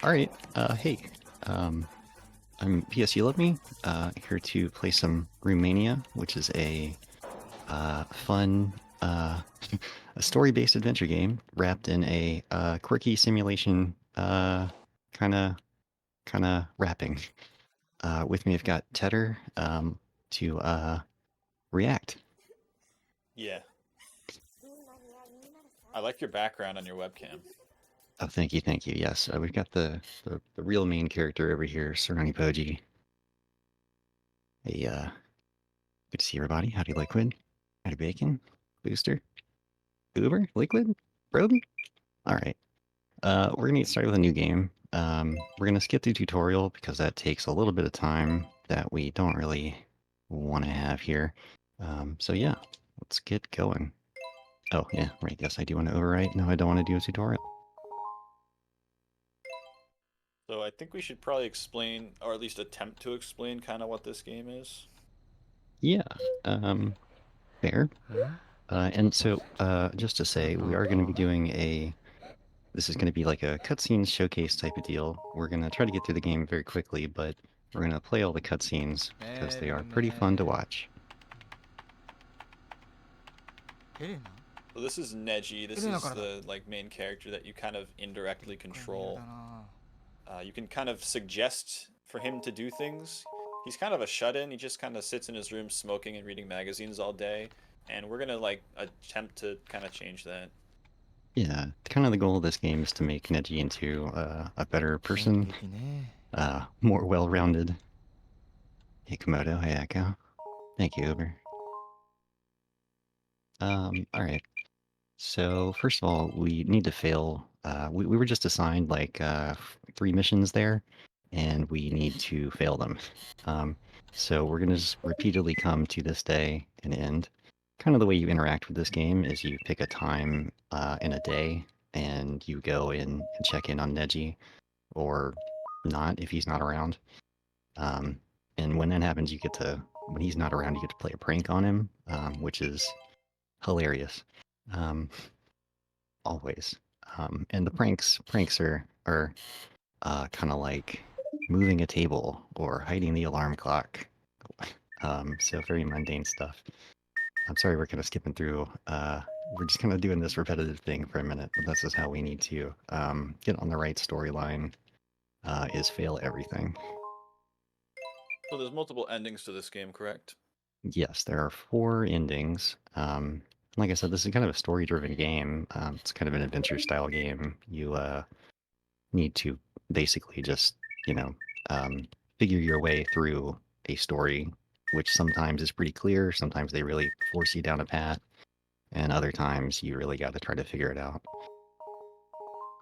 Alright, hey, um, I'm psyouloveme, here to play some Roommania, which is a, fun, a story-based adventure game wrapped in a, quirky simulation, kinda, wrapping. With me I've got Tedder, to, react. Yeah, I like your background on your webcam. Oh, thank you, yes, we've got the real main character over here, Serrani Poji. Hey, good to see everybody. Howdy, Liquid. Howdy, Bacon. Booster. Uber? Liquid? Broden? Alright. We're gonna get started with a new game. We're gonna skip the tutorial because that takes a little bit of time that we don't really want to have here. So yeah, let's get going. Oh, yeah, right, yes, I do want to overwrite. No, I don't want to do a tutorial. So I think we should probably explain, or at least attempt to explain, kind of what this game is. Yeah, fair. And so, just to say, we are going to be doing this is going to be like a cutscenes showcase type of deal. We're going to try to get through the game very quickly, but we're going to play all the cutscenes because they are pretty fun to watch. So this is Neji. This is the main character that you kind of indirectly control. You can kind of suggest for him to do things. He's kind of a shut-in. He just kind of sits in his room smoking and reading magazines all day, and we're gonna attempt to kind of change that. Yeah, kind of the goal of this game is to make Neji into a better person, more well-rounded. Hey, Komodo, hey, Echo. Thank you, Uber. All right. So first of all, we need to fail. We were just assigned like 3 missions there, and we need to fail them. Um, so we're gonna just repeatedly come to this day and end. Kind of the way you interact with this game is you pick a time in a day, and you go in and check in on Neji, or not if he's not around. Um, and when that happens, when he's not around, you get to play a prank on him, which is hilarious. Um, always. And the pranks are kind of like moving a table or hiding the alarm clock. So very mundane stuff. I'm sorry, we're kind of skipping through. We're just kind of doing this repetitive thing for a minute, but this is how we need to get on the right storyline. Is fail everything. So there's multiple endings to this game, correct? Yes, there are 4 endings. Like I said, this is kind of a story-driven game. It's kind of an adventure-style game. You need to basically just, you know, um, figure your way through a story, which sometimes is pretty clear. Sometimes they really force you down a path, and other times you really got to try to figure it out.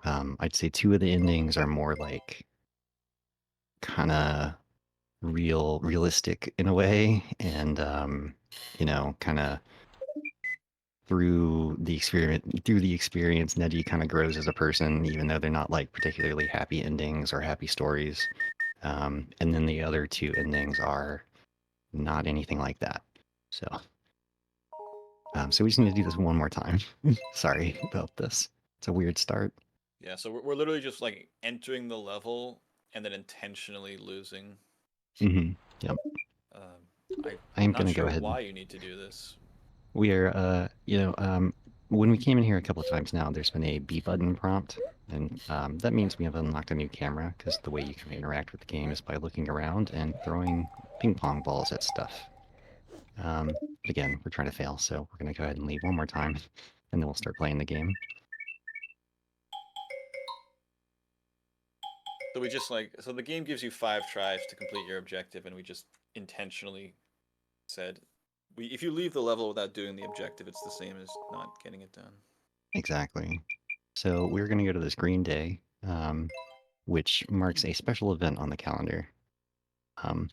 I'd say 2 of the endings are more like kind of realistic in a way, and kind of through the experience, Neji kind of grows as a person, even though they're not like particularly happy endings or happy stories. And then the other 2 endings are not anything like that. So we just need to do this one more time. Sorry about this. It's a weird start. Yeah, so we're literally just like entering the level and then intentionally losing. Yep. I'm I'm not gonna go sure ahead. why you need to do this. We are, when we came in here a couple of times now, there's been a B button prompt, and that means we have unlocked a new camera, because the way you can interact with the game is by looking around and throwing ping pong balls at stuff. Again, we're trying to fail, so we're going to go ahead and leave one more time, and then we'll start playing the game. So we just so the game gives you 5 tries to complete your objective, and we just intentionally said, if you leave the level without doing the objective, it's the same as not getting it done. Exactly. So we're going to go to this green day, which marks a special event on the calendar. Um,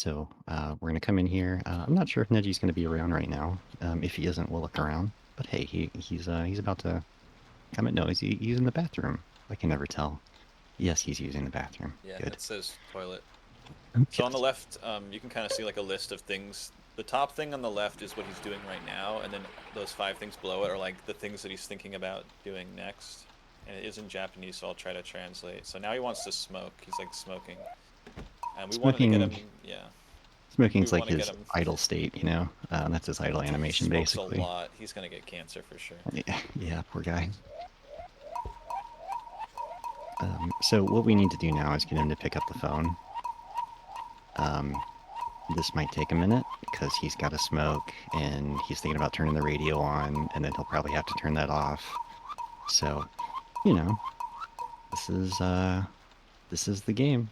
we're going to come in here. I'm not sure if Neji's going to be around right now. If he isn't, we'll look around. But hey, he's about to come in. No, he's in the bathroom. I can never tell. Yes, he's using the bathroom. Yeah, Good. it says toilet. So on the Yes. left, you can kind of see like a list of things. The top thing on the left is what he's doing right now, and then those 5 things below it are like the things that he's thinking about doing next. And it is in Japanese, so I'll try to translate. So now he wants to smoke. He's like smoking. And we wanted to get him, yeah. Smoking's like his idle state, you know? That's his idle animation, he smokes basically. a lot. He's gonna get cancer for sure. Yeah, poor guy. So what we need to do now is get him to pick up the phone. This might take a minute because he's got to smoke and he's thinking about turning the radio on, and then he'll probably have to turn that off. So, you know, this is the game.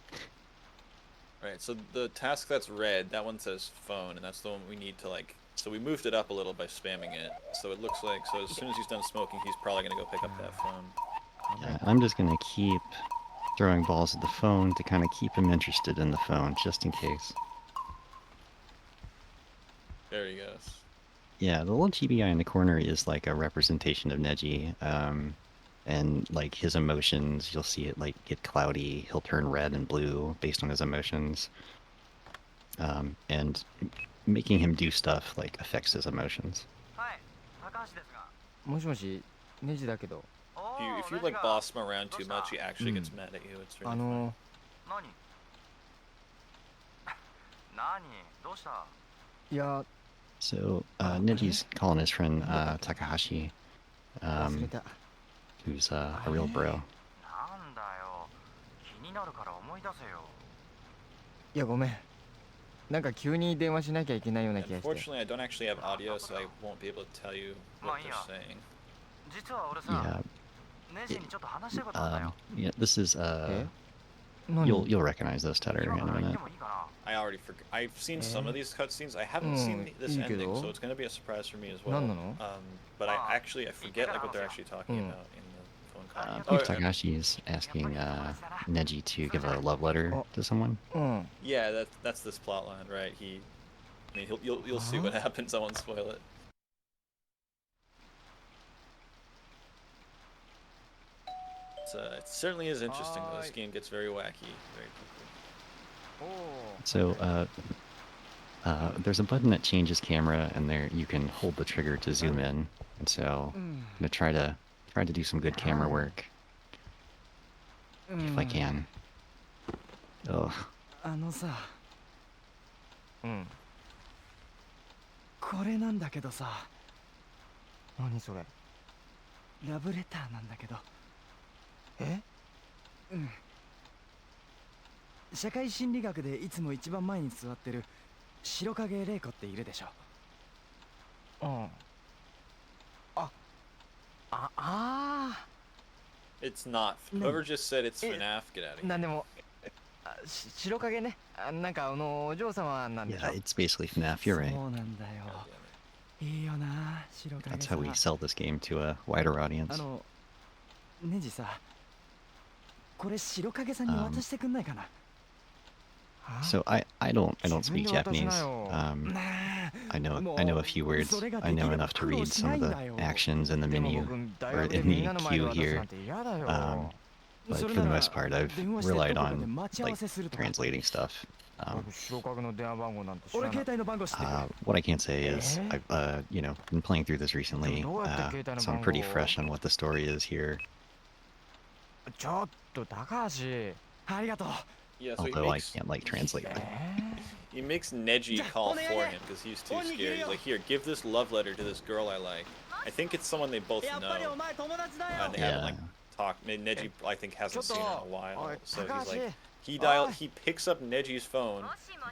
Right, so the task that's red, that one says phone, and that's the one we need to like. So we moved it up a little by spamming it. So it looks like, so as soon as he's done smoking, he's probably gonna go pick up that phone. Yeah, I'm just gonna keep throwing balls at the phone to kind of keep him interested in the phone, just in case. There he goes. Yeah, the little GBI in the corner is like a representation of Neji, and like his emotions, you'll see it like get cloudy, he'll turn red and blue based on his emotions. And making him do stuff like affects his emotions. If you like boss him around too much, he actually gets mad at you. It's really fun. So Neji's calling his friend Takahashi, who's a real bro. Unfortunately, I don't actually have audio, so I won't be able to tell you what they're saying. Yeah, this is you'll recognize this, Tedder, in a minute. I already forgot. I've seen some of these cutscenes. I haven't seen this ending, so it's gonna be a surprise for me as well. But I forget like what they're actually talking about in the phone call. Takahashi is asking Neji to give a love letter to someone. Yeah, that's this plot line, right? You'll see what happens. I won't spoil it. It certainly is interesting though. This game gets very wacky very quickly. So there's a button that changes camera, and there you can hold the trigger to zoom in. And so I'm gonna try to do some good camera work if I can. Oh. これなんだけどさ。何それ？ラブレターなんだけど。え？うん。社会心理学でいつも一番前に座ってる白影玲子っているでしょ。うん。It's not. Whoever just said it's FNAF, get out of here. なんでも白影ね。なんかお嬢様なんでしょ。Yeah, it's basically FNAF. You're right. そうなんだよ。いいよな、白影。That's how we sell this game to a wider audience. ネジさ、これ白影さんに渡してくんないかな。So I don't speak Japanese. I know a few words. I know enough to read some of the actions in the menu or in the queue here. But for the most part, I've relied on like translating stuff. What I can say is I've been playing through this recently, so I'm pretty fresh on what the story is here. Yeah, so although I can't like translate. He makes Neji call for him because he's too scared. He's like, here, give this love letter to this girl I like. I think it's someone they both know. And they haven't like talked. Neji, I think, hasn't seen her in a while. So he's like, he picks up Neji's phone,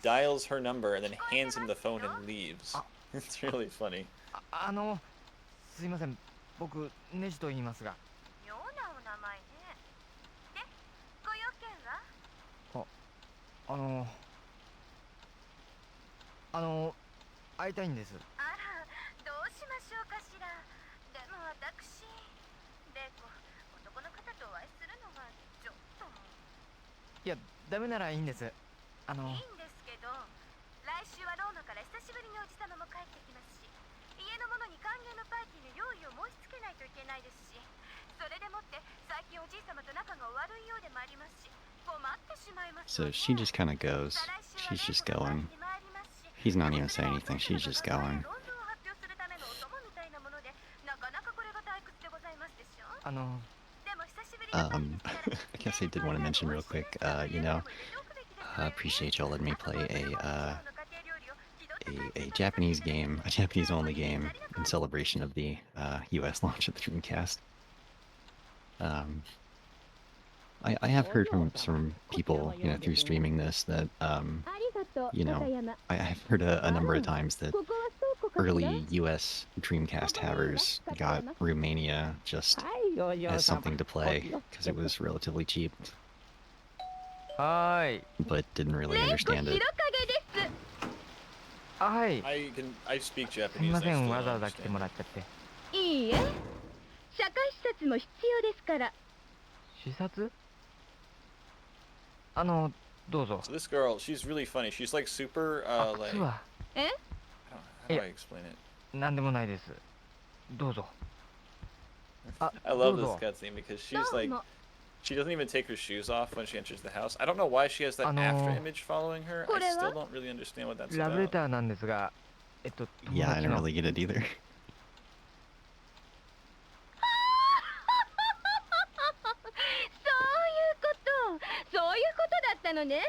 dials her number, and then hands him the phone and leaves. It's really funny. すいません、僕ネジと言いますが。会いたいんです。あら、どうしましょうかしら。でも私、玲子、男の方とお会いするのがちょっと。いや、ダメならいいんです。いいんですけど、来週はローマから久しぶりにおじさまも帰ってきますし、家の者に歓迎のパーティーの用意を申し付けないといけないですし、それでもって最近おじいさまと仲が悪いようでもありますし。So she just kind of goes. She's just going. He's not even saying anything. She's just going. I guess I did want to mention real quick, appreciate y'all letting me play a Japanese game, a Japanese-only game, in celebration of the U.S. launch of the Dreamcast. I have heard from some people, through streaming this that, I have heard a number of times that early U.S. Dreamcast havers got Roommania just as something to play because it was relatively cheap, but didn't really understand it. I speak Japanese. I still don't understand it. いいえ、社会視察も必要ですから。視察？どうぞ。So this girl, she's really funny. She's like super, like... Eh? How do I explain it? なんでもないです。どうぞ。I love this cutscene because she's like... She doesn't even take her shoes off when she enters the house. I don't know why she has that after image following her. I still don't really understand what that's about. ラブレターなんですが、Yeah, I don't really get it either. そういうことだったのね。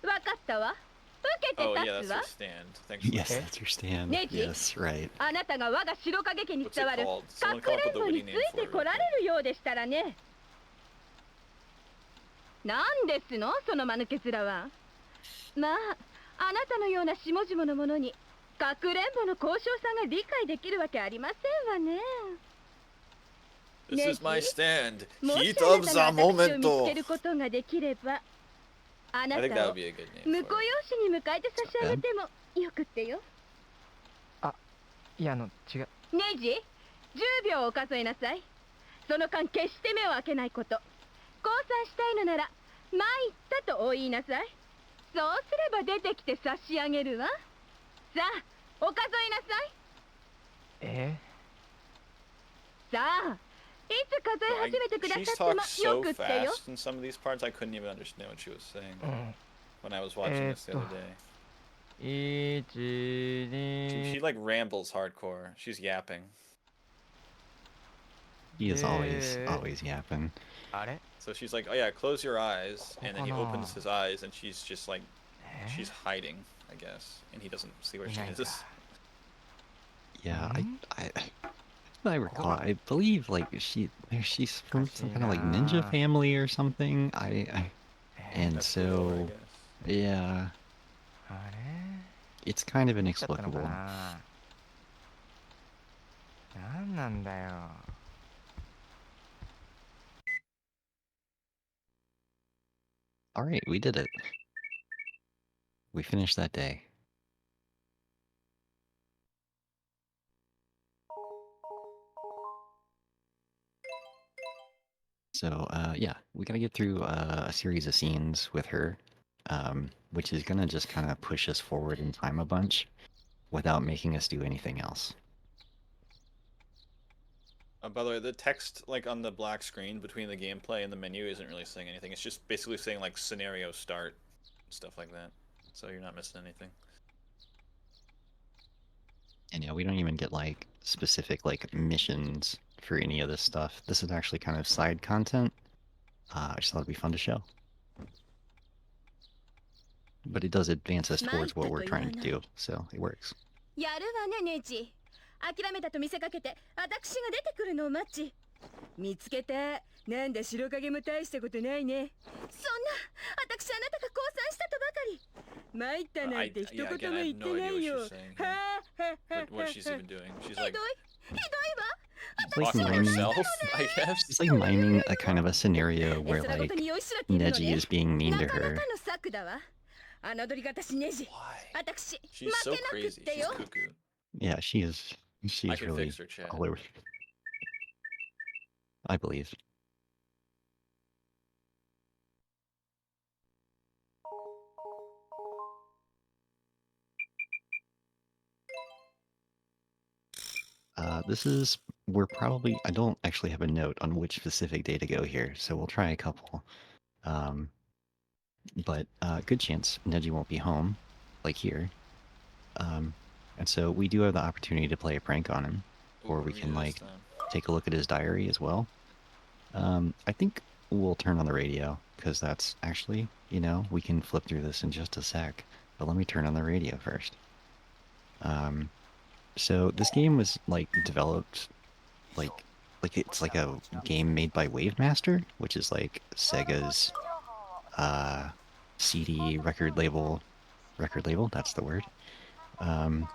わかったわ。受けて Oh yeah, 立 that's つわ。 her stand. Thanks for Yes, that. that's your stand. Neji? Yes, right. あなたが我が白影家に What's 伝 it わる called? か Someone く come れ up with ん a ぼに witty つ name い for て it. こられるようでしたらね。なんですのその間抜け面は。まあ、あなたのような下々の者にかくれんぼの交渉さんが理解できるわけありませんわね。 This is my stand. もし Heat あ of な the たが私を見つけ momento. ることができれば、あな I think た that を would be a good name 婿養 for it. 子に迎えて差し上げてもよくってよ。いや違う。ネジ、10秒お数えなさい。その間決して目を開けないこと。降参したいのなら参ったとお言いなさい。そうすれば出てきて差し上げるわ。さあ、お数えなさい。さあ、いつ数え始めてくだ She さっても talks よ so くってよ。 fast in some of these parts. I couldn't even understand what she was saying when I was watching this the other day. 1、2 She like rambles hardcore. She's yapping. He is always yapping. あれ So she's like, oh yeah, close your eyes, and then he opens his eyes, and she's just like, she's hiding, I guess, and he doesn't see where she is. Yeah, I recall, I believe like she's from some kind of like ninja family or something. And That's so cool, I guess. yeah, あれ it's kind of だったのか inexplicable. な。なんなんだよ。All right, we did it. We finished that day. So, yeah, we gotta get through a series of scenes with her, which is gonna just kind of push us forward in time a bunch without making us do anything else. By the way, the text like on the black screen between the gameplay and the menu isn't really saying anything. It's just basically saying like scenario start, stuff like that. So you're not missing anything. And yeah, we don't even get like specific like missions for any of this stuff. This is actually kind of side content. I just thought it'd be fun to show. But it does advance us towards what we're trying to do, so it works. やるわね、ネジ。諦めたと見せかけて、私が出てくるのを待ち。見つけた。なんだ白影も大したことないね。そんな、私あなたが降参したとばかり。参ったなんて一言も言ってないよ。はあはあはあ。 What she's even doing? She's ひどい、 like ひどいわ。 She's like talking to miming, herself, I guess. she's like miming a kind of a scenario where like Neji is being mean to なかな her. かの策だわ。侮り方しネジ。 Why? 私、 She's 負 so けなくっ crazy. て She's よ。 cuckoo. Yeah, she's I can really fix her chat. all over. I believe. We're probably, I don't actually have a note on which specific day to go here, so we'll try a couple. But good chance Neji won't be home, like here. And so we do have the opportunity to play a prank on him, or Ooh, we yeah, can this like time. take a look at his diary as well. I think we'll turn on the radio, because that's actually, we can flip through this in just a sec. But let me turn on the radio first. So this game was, like, developed, like it's like a game made by Wavemaster, which is, like, Sega's, CD record label, that's the word. And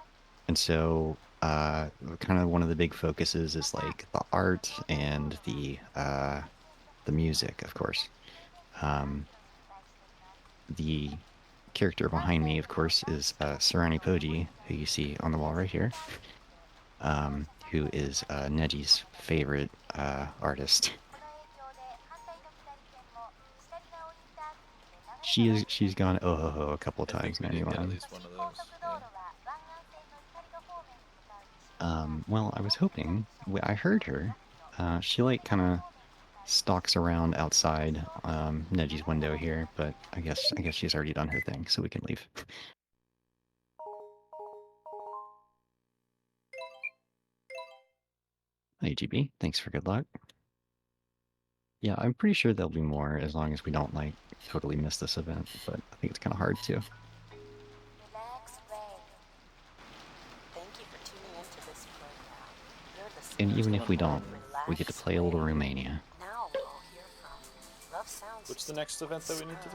so, kind of one of the big focuses is, like, the art and the music, of course. The character behind me, of course, is Sarani Poji, who you see on the wall right here, who is Neji's favorite artist. She's gone oh a couple times now. We did get at least one of those. Yeah. Well, I was hoping. I heard her. She, like, kind of stalks around outside Neji's window here, but I guess she's already done her thing, so we can leave. Hey, GB, thanks for good luck. Yeah, I'm pretty sure there'll be more as long as we don't, like, totally miss this event, but I think it's kind of hard to. And even if we don't, we get to play a little Roommania. What's the next event that we need to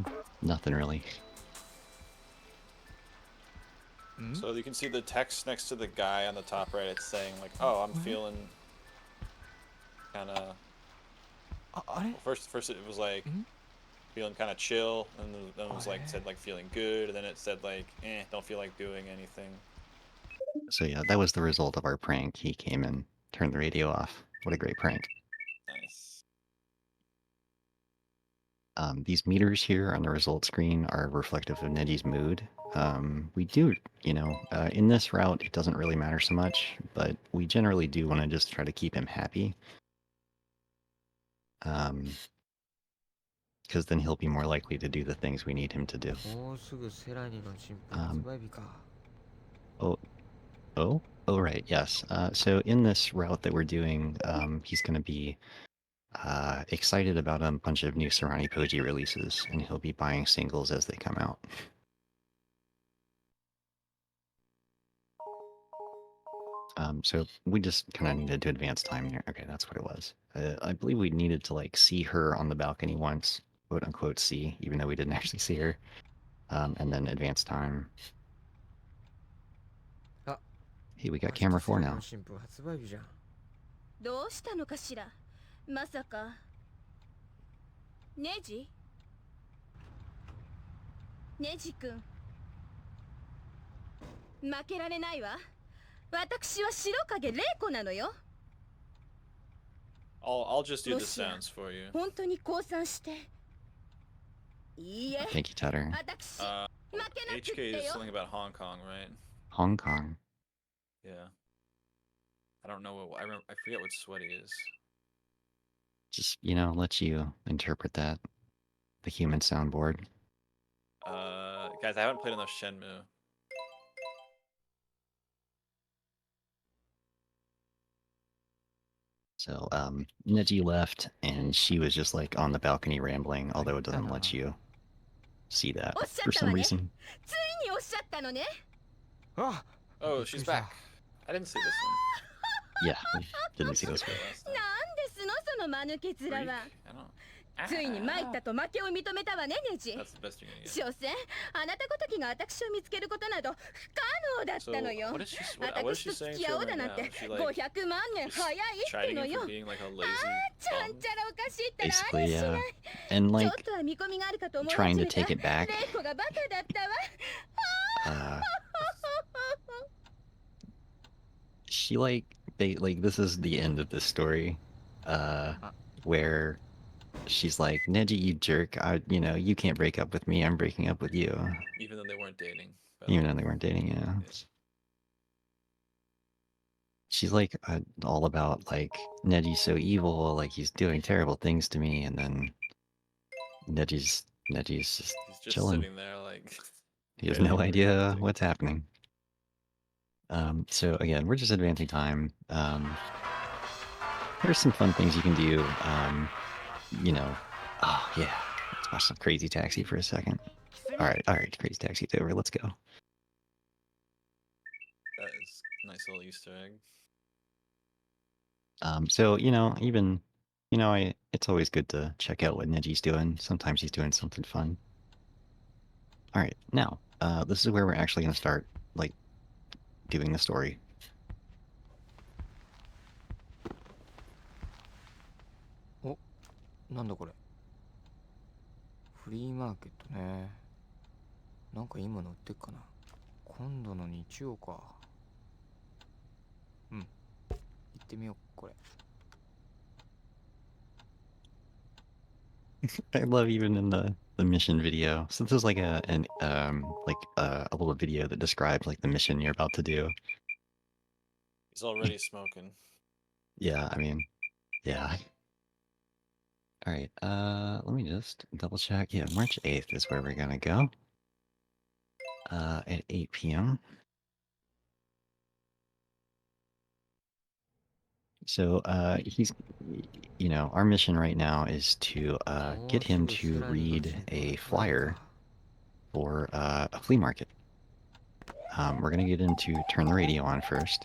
do? Nothing really. So you can see the text next to the guy on the top right. It's saying, like, "Oh, I'm feeling kind of." Well, first it was like feeling kind of chill, and then it was like said like feeling good, and then it said like, don't feel like doing anything. So yeah, that was the result of our prank. He came and turned the radio off. What a great prank. Nice. These meters here on the result screen are reflective of Neji's mood. We do, in this route, it doesn't really matter so much, but we generally do want to just try to keep him happy. Because then he'll be more likely to do the things we need him to do. Oh, right, yes. So in this route that we're doing, he's going to be excited about a bunch of new Sarani Poji releases, and he'll be buying singles as they come out. So we just kind of needed to advance time here. Okay, that's what it was. I believe we needed to, like, see her on the balcony once, quote unquote see, even though we didn't actually see her. And then advance time. Hey, we got camera 4 now. どうしたのかしら。まさかネジ君、負けられないわ。私は白影玲子なのよ。I'll just do the sounds for you. 本当に降参して。いいえ。Thank you, Tutter. HK is something about Hong Kong, right? Hong Kong. Yeah. I don't know what I forget what sweaty is. Just, let you interpret that. The human soundboard. Guys, I haven't played enough Shenmue. So, Neji left, and she was just, like, on the balcony rambling, although it doesn't let you see that for some reason. Oh, she's back. I didn't see this one. Yeah, we didn't see this one.ついに参ったと負けを認めたわね、ネジ。 That's the best you're gonna get. 所詮、あなたごときが私を見つけることなど不可能だったのよ。私と付き合おうだなんて500万年早いってのよ。あー、ちゃんちゃらおかしいったらありしない。 And, like, ちょっとは見込みがあるかと思い trying to take it back. 玲子がバカだったわ。She, like, this is the end of this story, where she's like, Neji, you jerk, you can't break up with me, I'm breaking up with you. Even though they weren't dating. Even though they weren't dating, yeah. She's, like, all about, like, Neji's so evil, like, he's doing terrible things to me, and then Neji's just He's just chilling. Sitting there, like... He has no idea what's happening. So again, we're just advancing time. there's some fun things you can do. You know, oh yeah, let's watch some Crazy Taxi for a second. All right, Crazy Taxi's over. Let's go. That is a nice little Easter egg. So even it's always good to check out what Neji's doing. Sometimes he's doing something fun. All right, now this is where we're actually gonna start like doing the story. なんだこれ。フリーマーケットね。なんかいいもの売ってっかな。今度の日曜か。うん。行ってみよう、これ。I love even in the mission video. So this is like a little video that describes like the mission you're about to do. He's already smoking. Yeah, I mean, yeah. All right, let me just double check. Yeah, March 8th is where we're gonna go. At 8 p.m. So, he's, our mission right now is to get him to read a flyer for a flea market. We're gonna get him to turn the radio on first.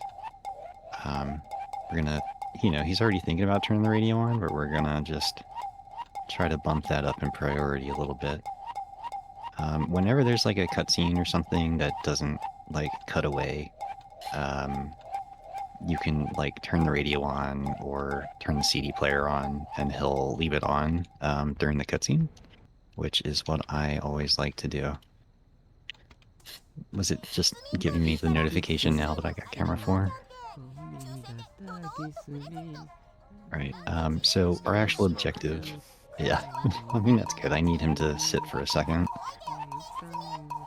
We're gonna, he's already thinking about turning the radio on, but we're gonna just try to bump that up in priority a little bit. Whenever there's like a cutscene or something that doesn't like cut away, you can like turn the radio on or turn the CD player on, and he'll leave it on during the cutscene, which is what I always like to do. Was it just giving me the notification now that I got camera 4? Right, so our actual objective... Yeah, I mean, that's good. I need him to sit for a second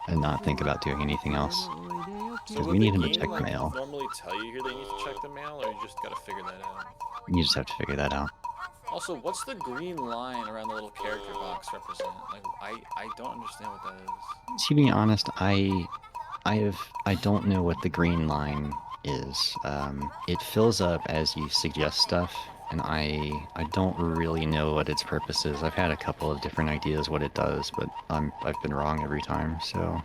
and not think about doing anything else. Because we need him to check the mail. Normally tell you here that you need to check the mail, or you just gotta figure that out? You just have to figure that out. Also, what's the green line around the little character box represent? Like, I don't understand what that is. To be honest, I don't know what the green line is. It fills up as you suggest stuff, and I don't really know what its purpose is. I've had a couple of different ideas what it does, but I've been wrong every time. So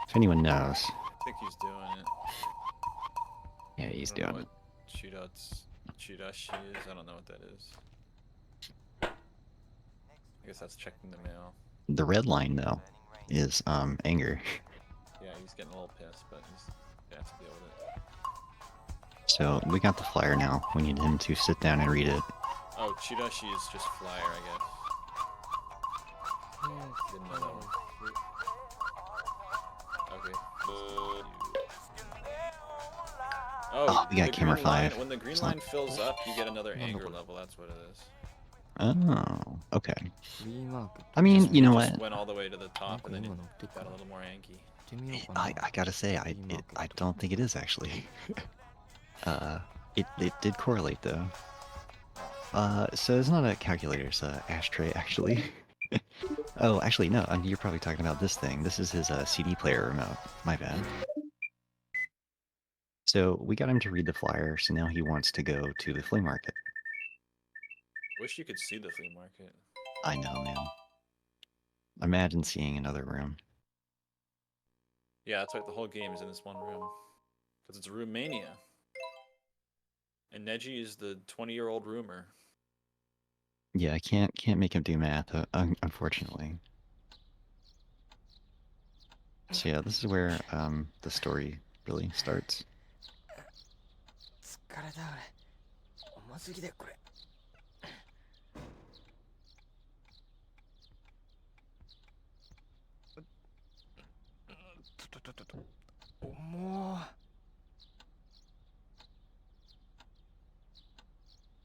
if anyone knows, I think he's doing it. Yeah, he's doing it. Chirashi is. I don't know what that is. I guess that's checking the mail. The red line though is anger. Yeah, he's getting a little pissed, but he's gonna have to deal with it. So we got the flyer now. We need him to sit down and read it. Oh, Chirashi is just flyer, I guess. Didn't know that one. Okay. Oh, we got camera 5. When the green line fills up, you get another anger level. That's what it is. Oh, okay. I mean, you know what? Just went all the way to the top, and then it got a little more anky. I gotta say, I don't think it is actually. It did correlate though. So it's not a calculator, it's a ashtray actually. Oh, actually no, you're probably talking about this thing. This is his CD player remote. My bad. So we got him to read the flyer, so now he wants to go to the flea market. Wish you could see the flea market. I know, man. Imagine seeing another room. Yeah, that's right. The whole game is in this one room, because it's Roommania, and Neji is the 20-year-old roomer. Yeah, I can't make him do math, unfortunately. So yeah, this is where the story really starts. I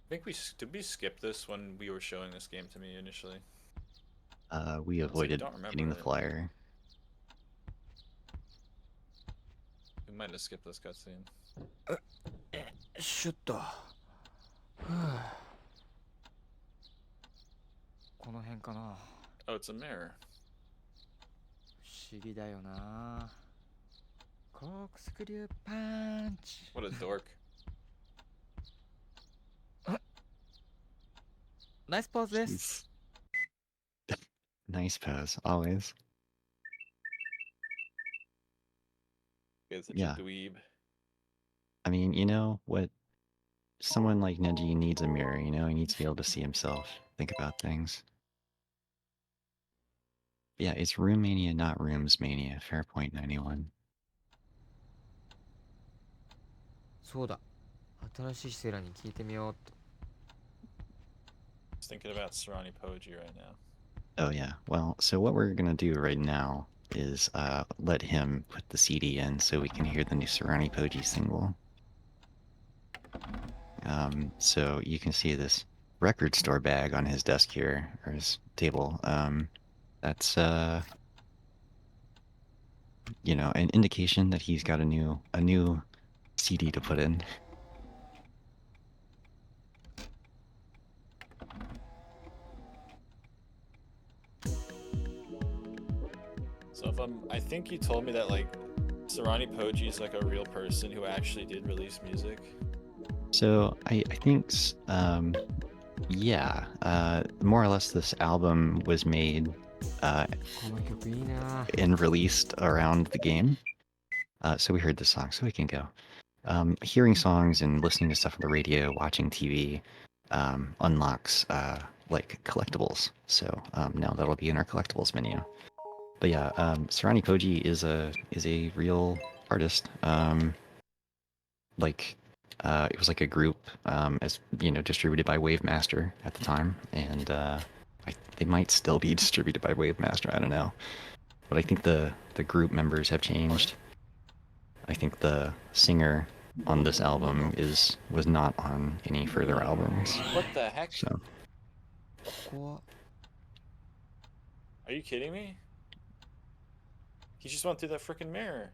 think did we skip this when we were showing this game to me initially? We avoided getting the flyer. We might have skipped this cutscene. Oh, it's a mirror. What a dork. Nice pose です。 Jeez. Nice pose, always. It's such Yeah. a dweeb. I mean, you know what? Someone like Neji needs a mirror, you know? He needs to be able to see himself, think about things. Yeah, it's Roommania, not Roomsmania. Fair point, 91. そうだ。新しいセラに聞いてみようっと。 Just thinking about Sarani Poji right now. Oh, yeah. Well, so what we're going to do right now is let him put the CD in so we can hear the new Sarani Poji single. So you can see this record store bag on his desk here, or his table. That's you know, an indication that he's got a new CD to put in. So I think you told me that like Sarani Poji is like a real person who actually did release music. So I think yeah, more or less this album was made この曲いいな。 and released around the game. So we heard this song, so we can go. Hearing songs and listening to stuff on the radio, watching TV, unlocks like collectibles. So now that'll be in our collectibles menu. But yeah, Sarani Koji is a real artist. Like it was like a group, as you know, distributed by Wavemaster at the time, and they might still be distributed by Wavemaster. I don't know, but I think the group members have changed. I think the singer on this album was not on any further albums. What the heck? So ここは Are you kidding me? He just went through that freaking mirror.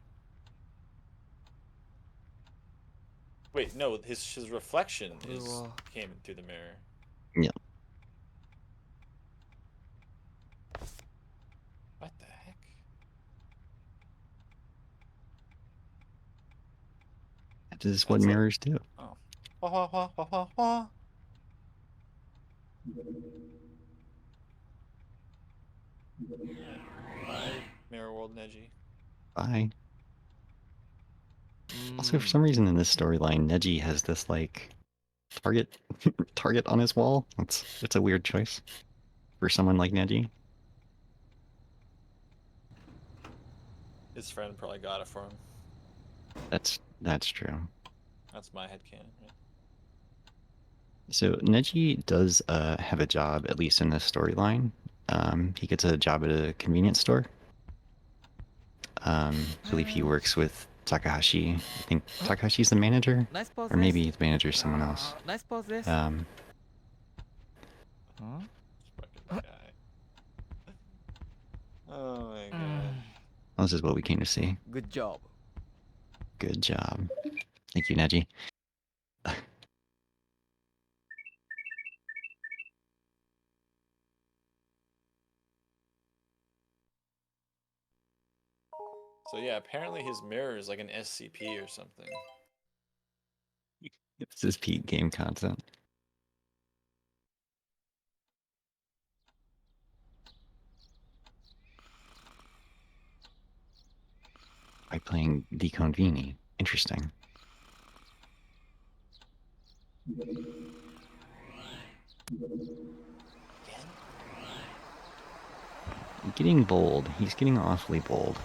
Wait, no, his reflection came through the mirror. yeah, What the heck? that is what That's like- mirrors do. Oh. Wah, wah, wah, wah, wah, wah. Bye, Mirror World Neji. Bye. Also, for some reason in this storyline, Neji has this like target target on his wall. It's a weird choice for someone like Neji. His friend probably got it for him. That's true. That's my headcanon. Right? So Neji does have a job, at least in this storyline. He gets a job at a convenience store. I believe he works with Takahashi. I think Takahashi's the manager, Nice pose or maybe the manager's someone else. Nice pose です。 This fucking guy. Oh my god. This is what we came to see. Good job. Good job. Thank you, Neji. So yeah, apparently his mirror is like an SCP or something. This is Pete game content. By playing Deconvini. Interesting. Getting bold. He's getting awfully bold.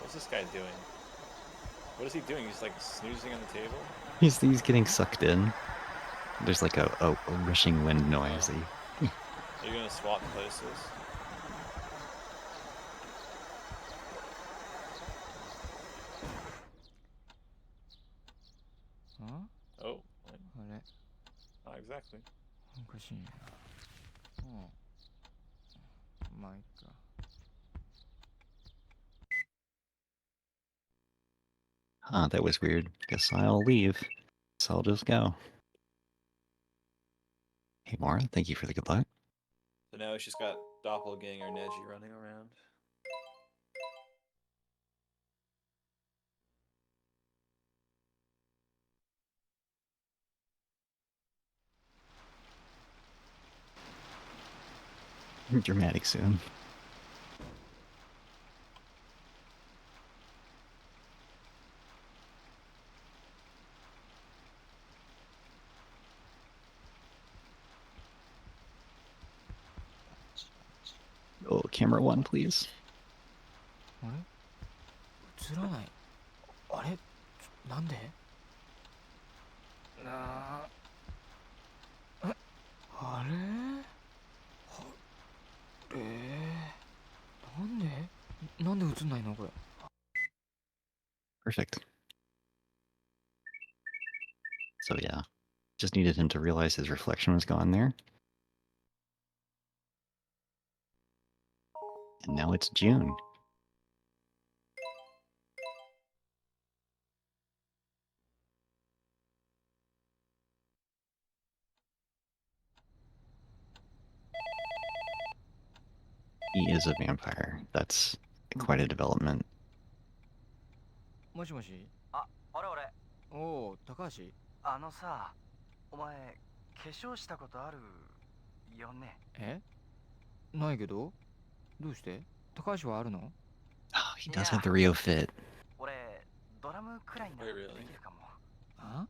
What's this guy doing? What is he doing? He's like snoozing on the table? He's getting sucked in. There's like a rushing wind noise. Are you gonna swap places? Huh? Oh, あれ not exactly. おかしいな。まあいいか。 Huh, that was weird. Guess I'll leave. So I'll just go. Hey, Mara, thank you for the good luck. So now she's got Doppelganger Neji running around. Dramatic soon. Oh, camera 1, please. あれ映らない。あれなんであれあれなんで映んないのこれ。 Perfect. So yeah, just needed him to realize his reflection was gone there. And now it's June. He is a vampire. That's quite a development. もしもし。あ、あれあれ。おお、高橋。あのさ、お前化粧したことあるよね。えないけどどうして高橋はあるの Oh, he does have the Rio fit. 俺ドラムくらいなら Wait, really? できるかも。あ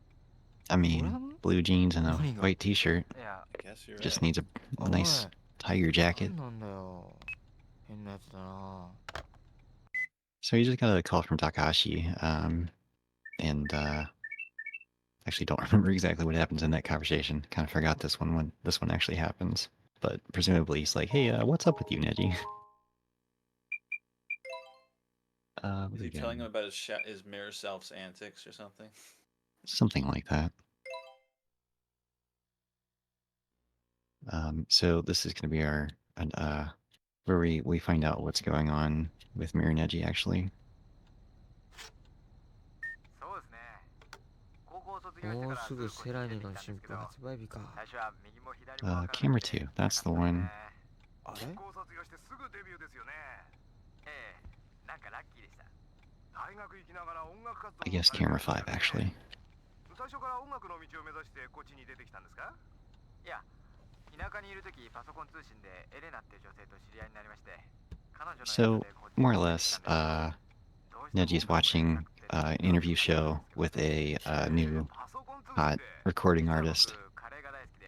I mean, blue jeans and a What do you got? white t-shirt. いや、 I guess you're Just right. needs a nice tiger jacket. なんなんだよ。変なやつだな。 So he just got a call from Takahashi, and actually don't remember exactly what happens in that conversation. Kind of forgot this one when this one actually happens. But presumably he's like, "Hey, what's up with you, Neji?" Is he telling him about his mirror self's antics or something? Something like that. So this is going to be our where we find out what's going on with Mirror Neji actually. そうですね。高校卒業してからもうすぐセラニの新譜発売日か。最初は右も左も分からなくて Camera 2, that's the one. あれ高校卒業してすぐデビューですよね。ええ、なんかラッキーでした。大学行きながら音楽活動 I guess camera 5 actually. 最初から音楽の道を目指してこっちに出てきたんですか？いや、田舎にいる時パソコン通信でエレナっていう女性と知り合いになりまして、彼女の So more or less, Neji's watching an interview show with a new hot recording artist. カレーが大好きで、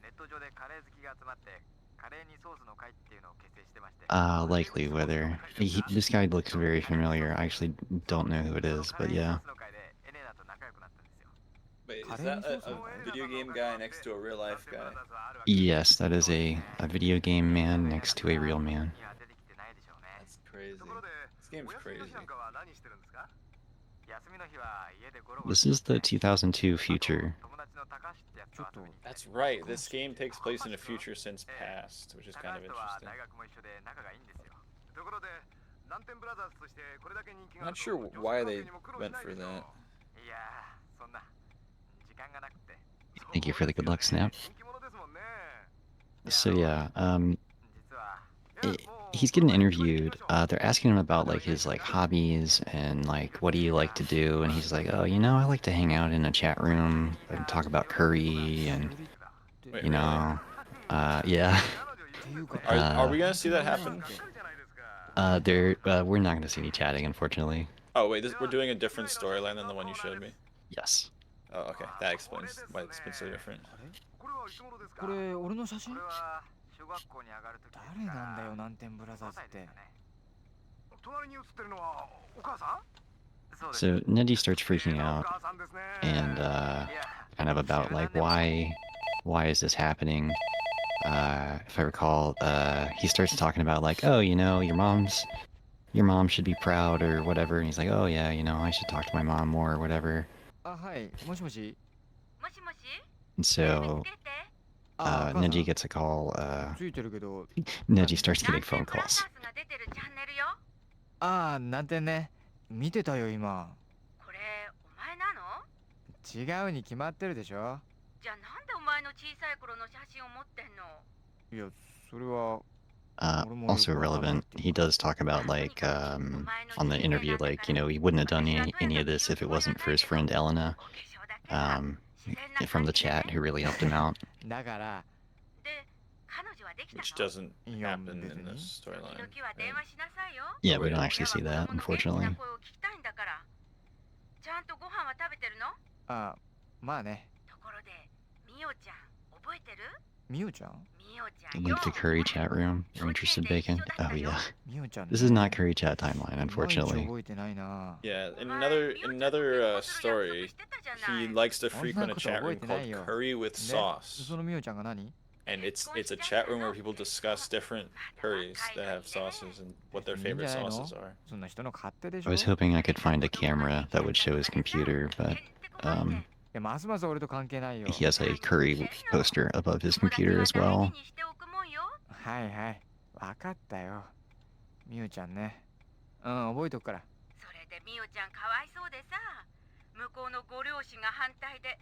ネット上でカレー好きが集まってカレーにソースの会っていうのを結成してまして。Likely whether this guy looks very familiar. I actually don't know who it is, but yeah. Wait, is that a video game guy next to a real life guy? Yes, that is a video game man next to a real man. That's crazy. This game's crazy. This is the 2002 future. That's right. This game takes place in a future since past, which is kind of interesting. I'm not sure why they went for that. Thank you for the good luck snap. So yeah, he's getting interviewed. They're asking him about like his like hobbies and like what do you like to do, and he's like, oh, you know, I like to hang out in a chat room and talk about curry and Wait, you know, yeah. Are we gonna see that happen? We're not gonna see any chatting, unfortunately. Oh wait, we're doing a different storyline than the one you showed me. Yes. Oh, okay. That explains why it's been so different. これ俺の写真？誰なんだよ南天ブラザーズって。 So Neji starts freaking out, and kind of about like why is this happening? If I recall, he starts talking about like, oh, you know, your mom should be proud or whatever, and he's like, oh yeah, you know, I should talk to my mom more or whatever. あ、はい、もしもし。 And so Neji gets a call. Neji starts getting phone calls. ああ、南天ね。見てたよ今。これお前なの？違うに決まってるでしょ。じゃあなんでお前の小さい頃の写真を持ってんの？いや、それは。Also relevant, he does talk about like on the interview, like, you know, he wouldn't have done any of this if it wasn't for his friend Elena from the chat who really helped him out. で、which doesn't happen in this storyline. Right? Yeah, we don't actually see that, unfortunately. ちゃんとご飯は食べてるの？あ、まあね。ところで、みおちゃん覚えてる？みおちゃん Link to curry chat room. You're interested, Bacon? Oh yeah. みおちゃんね。 This is not curry chat timeline, いまいち unfortunately. 覚えてないな。 Yeah, in another story, he likes to frequent a chat room called Curry with で、 Sauce. そのみおちゃんが何？ And it's a chat room where people discuss different curries that have sauces and what their いいん favorite じゃないの？ sauces are. そんな人の勝手でし I ょ。 was hoping I could find a camera that would show his computer, but いや、ますます俺と関係ないよ。 he has a curry poster above his computer as well. はいはい。わかったよ。みおちゃんね。うん、覚えとくから。それでみおちゃんかわいそうでさ、向こうのご両親が反対で、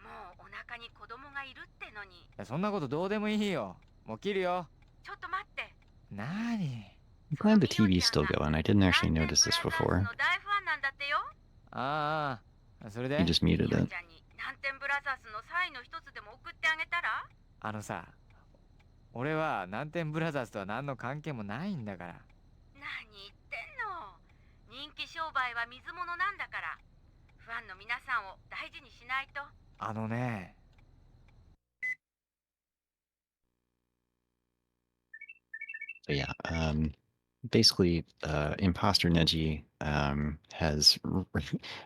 もうお腹に子供がいるってのに。いや、そんなことどうでもいいよ。もう切るよ。ちょっと待って。なーに？ I'm glad the TV's still going. I didn't actually notice this before. 大ファンなんだってよ。ああ、それで He just muted みお it. ちゃんに南天ブラザースのサインの一つでも送ってあげたら？あのさ、俺は南天ブラザーズとは何の関係もないんだから。何言ってんの？人気商売は水物なんだから、ファンの皆さんを大事にしないと。あのね。 So yeah, basically, imposter Neji has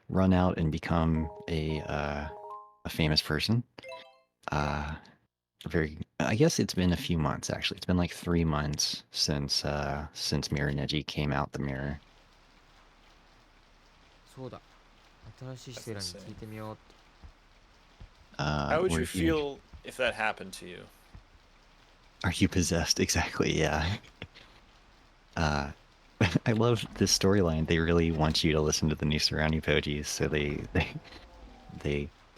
run out and become a famous person. I guess it's been a few months actually. It's been like 3 months since Mirror Neji came out the mirror. そうだ。新しい人らに聞いてみようって。 How would where you he- feel if that happened to you? Are you possessed? Exactly, yeah. I love this storyline. They really want you to listen to the new surrounding Pojis, so they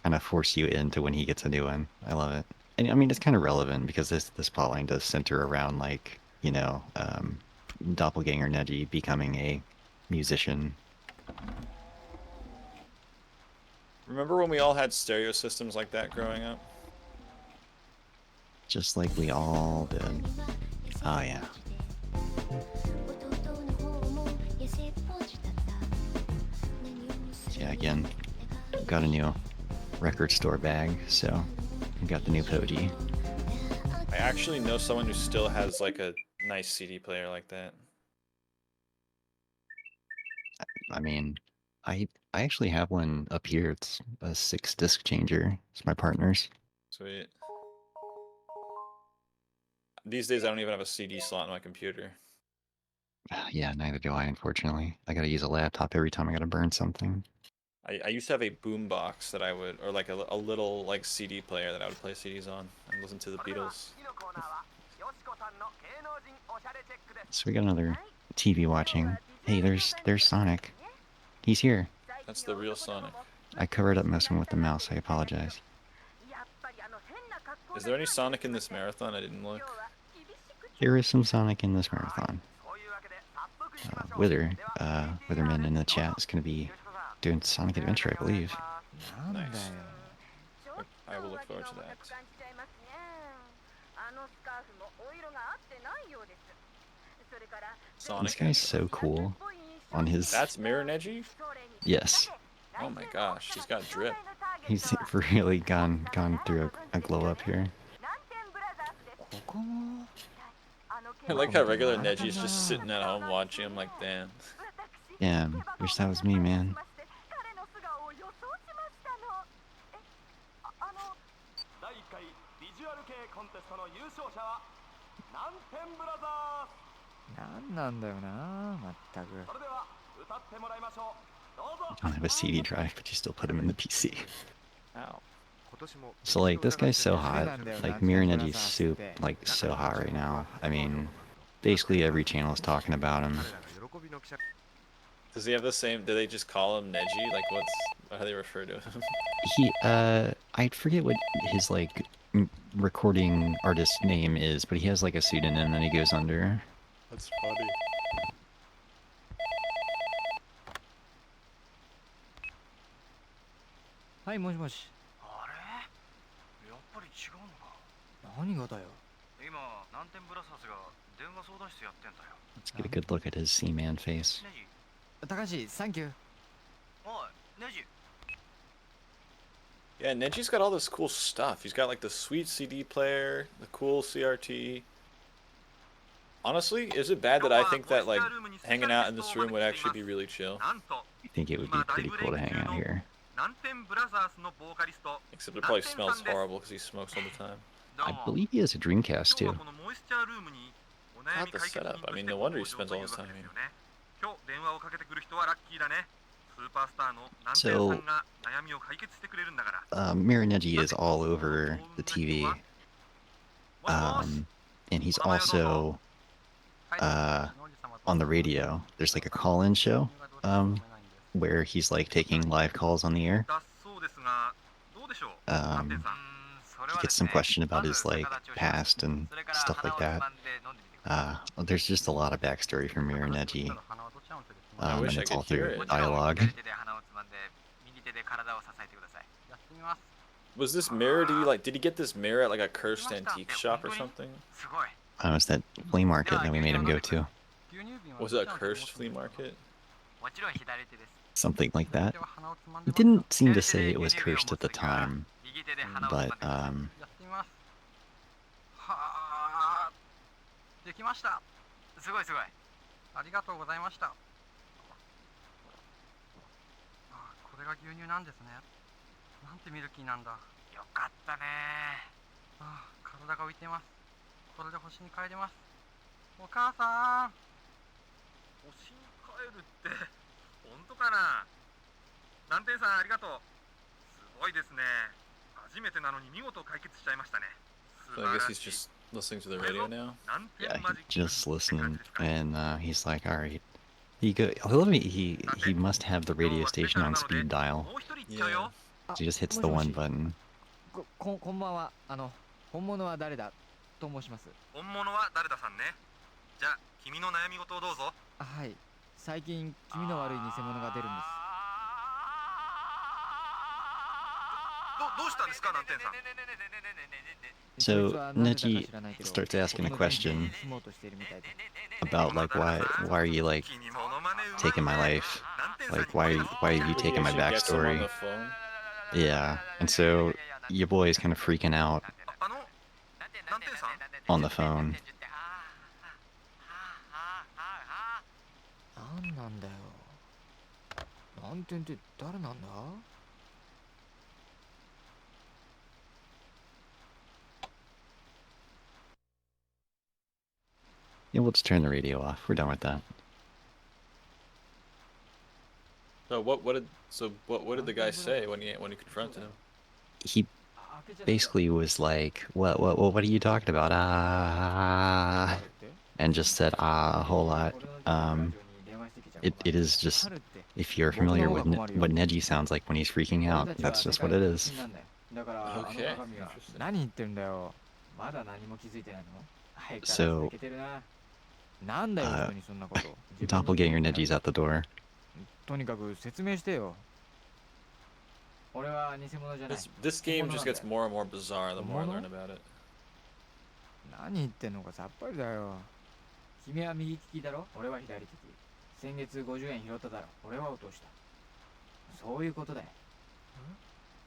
kind of force you into when he gets a new one. I love it. And I mean, it's kind of relevant because this plotline does center around, like, you know, doppelganger Neji becoming a musician. Remember when we all had stereo systems like that growing up? Just like we all did. Oh yeah. Yeah, again, got a new record store bag, so we got the new Poji. I actually know someone who still has like a nice CD player like that. I mean, I actually have one up here. It's a 6-disc changer. It's my partner's. Sweet. These days I don't even have a CD slot in my computer. Yeah, neither do I, unfortunately. I gotta use a laptop every time I gotta burn something. I used to have a boombox that I would, or like a little like CD player that I would play CDs on and listen to the Beatles. So we got another TV watching. Hey, there's Sonic. He's here. That's the real Sonic. I covered up most of him with the mouse. I apologize. Is there any Sonic in this marathon? I didn't look. There is some Sonic in this marathon. Witherman in the chat is gonna be doing Sonic Adventure, I believe. Nice. I will look forward to that. Sonic. This guy's so cool. On his... That's Mirror Neji? Yes. Oh my gosh, he's got drip. He's really gone through a glow up here. I like how regular Neji's just sitting at home watching. I'm like, damn. Damn, wish that was me, man. You don't have a CD drive, but you still put him in the PC. Ow. So like, this guy's so hot. Like, Mirror Neji's so hot right now. I mean, basically every channel is talking about him. Does he have the same? Do they just call him Neji? Like, how do they refer to him? He, I forget what his, like, recording artist name is, but he has, like, a pseudonym that he goes under. That's funny. Hi, もしもし。 何がだよ。Let's get a good look at his Seaman face. Takashi, thank you. Yeah, Neji's got all this cool stuff. He's got like the sweet CD player, the cool CRT. Honestly, is it bad that I think that like hanging out in this room would actually be really chill? I think it would be pretty cool to hang out here. Except it probably smells horrible because he smokes all the time. I believe he has a Dreamcast too. Not the setup. I mean, no wonder he spends all his time here. So, Neji is all over the TV. And he's also on the radio. There's like a call-in show where he's like taking live calls on the air. He gets some question about his like past and stuff like that. There's just a lot of backstory for Neji. I wish and I it's could all hear through it. dialogue. Was this mirror, did he get this mirror at like a cursed antique shop or something? It's that flea market that we made him go to. Was it a cursed flea market? Something like that. He didn't seem to say it was cursed at the time, but So I guess he's just listening to the radio now. yeah, he's just listening, and he's like, all right. He must have the radio station on speed dial. Yeah. So he just hits the one button. こんばんは。本物は誰だと申します。本物は誰ださんね。じゃあ君の悩み事をどうぞ。はい。最近気味の悪い偽物が出るんです。どうしたんですか、南天さん。 So Neji starts asking a question about like why are you like taking my life? Like why have you taken my She gets him on backstory? the phone. Yeah, and so your boy is kind of freaking out 南天さん。 on the phone. なんなんだよ。南天って誰なんだ？ Yeah, we'll just turn the radio off. We're done with that. So what did the guy say when he confronted him? He basically was like, what are you talking about? And just said a whole lot. It is just, if you're familiar with what Neji sounds like when he's freaking out, that's just what it is. Okay. So, doppelganger Neji's at the door. This game just gets more and more bizarre the more I learn about it. 何言ってんのかさっぱりだよ。君は右利きだろ、俺は左利き。先月50円拾っただろ、俺は落とした。そういうことだよ。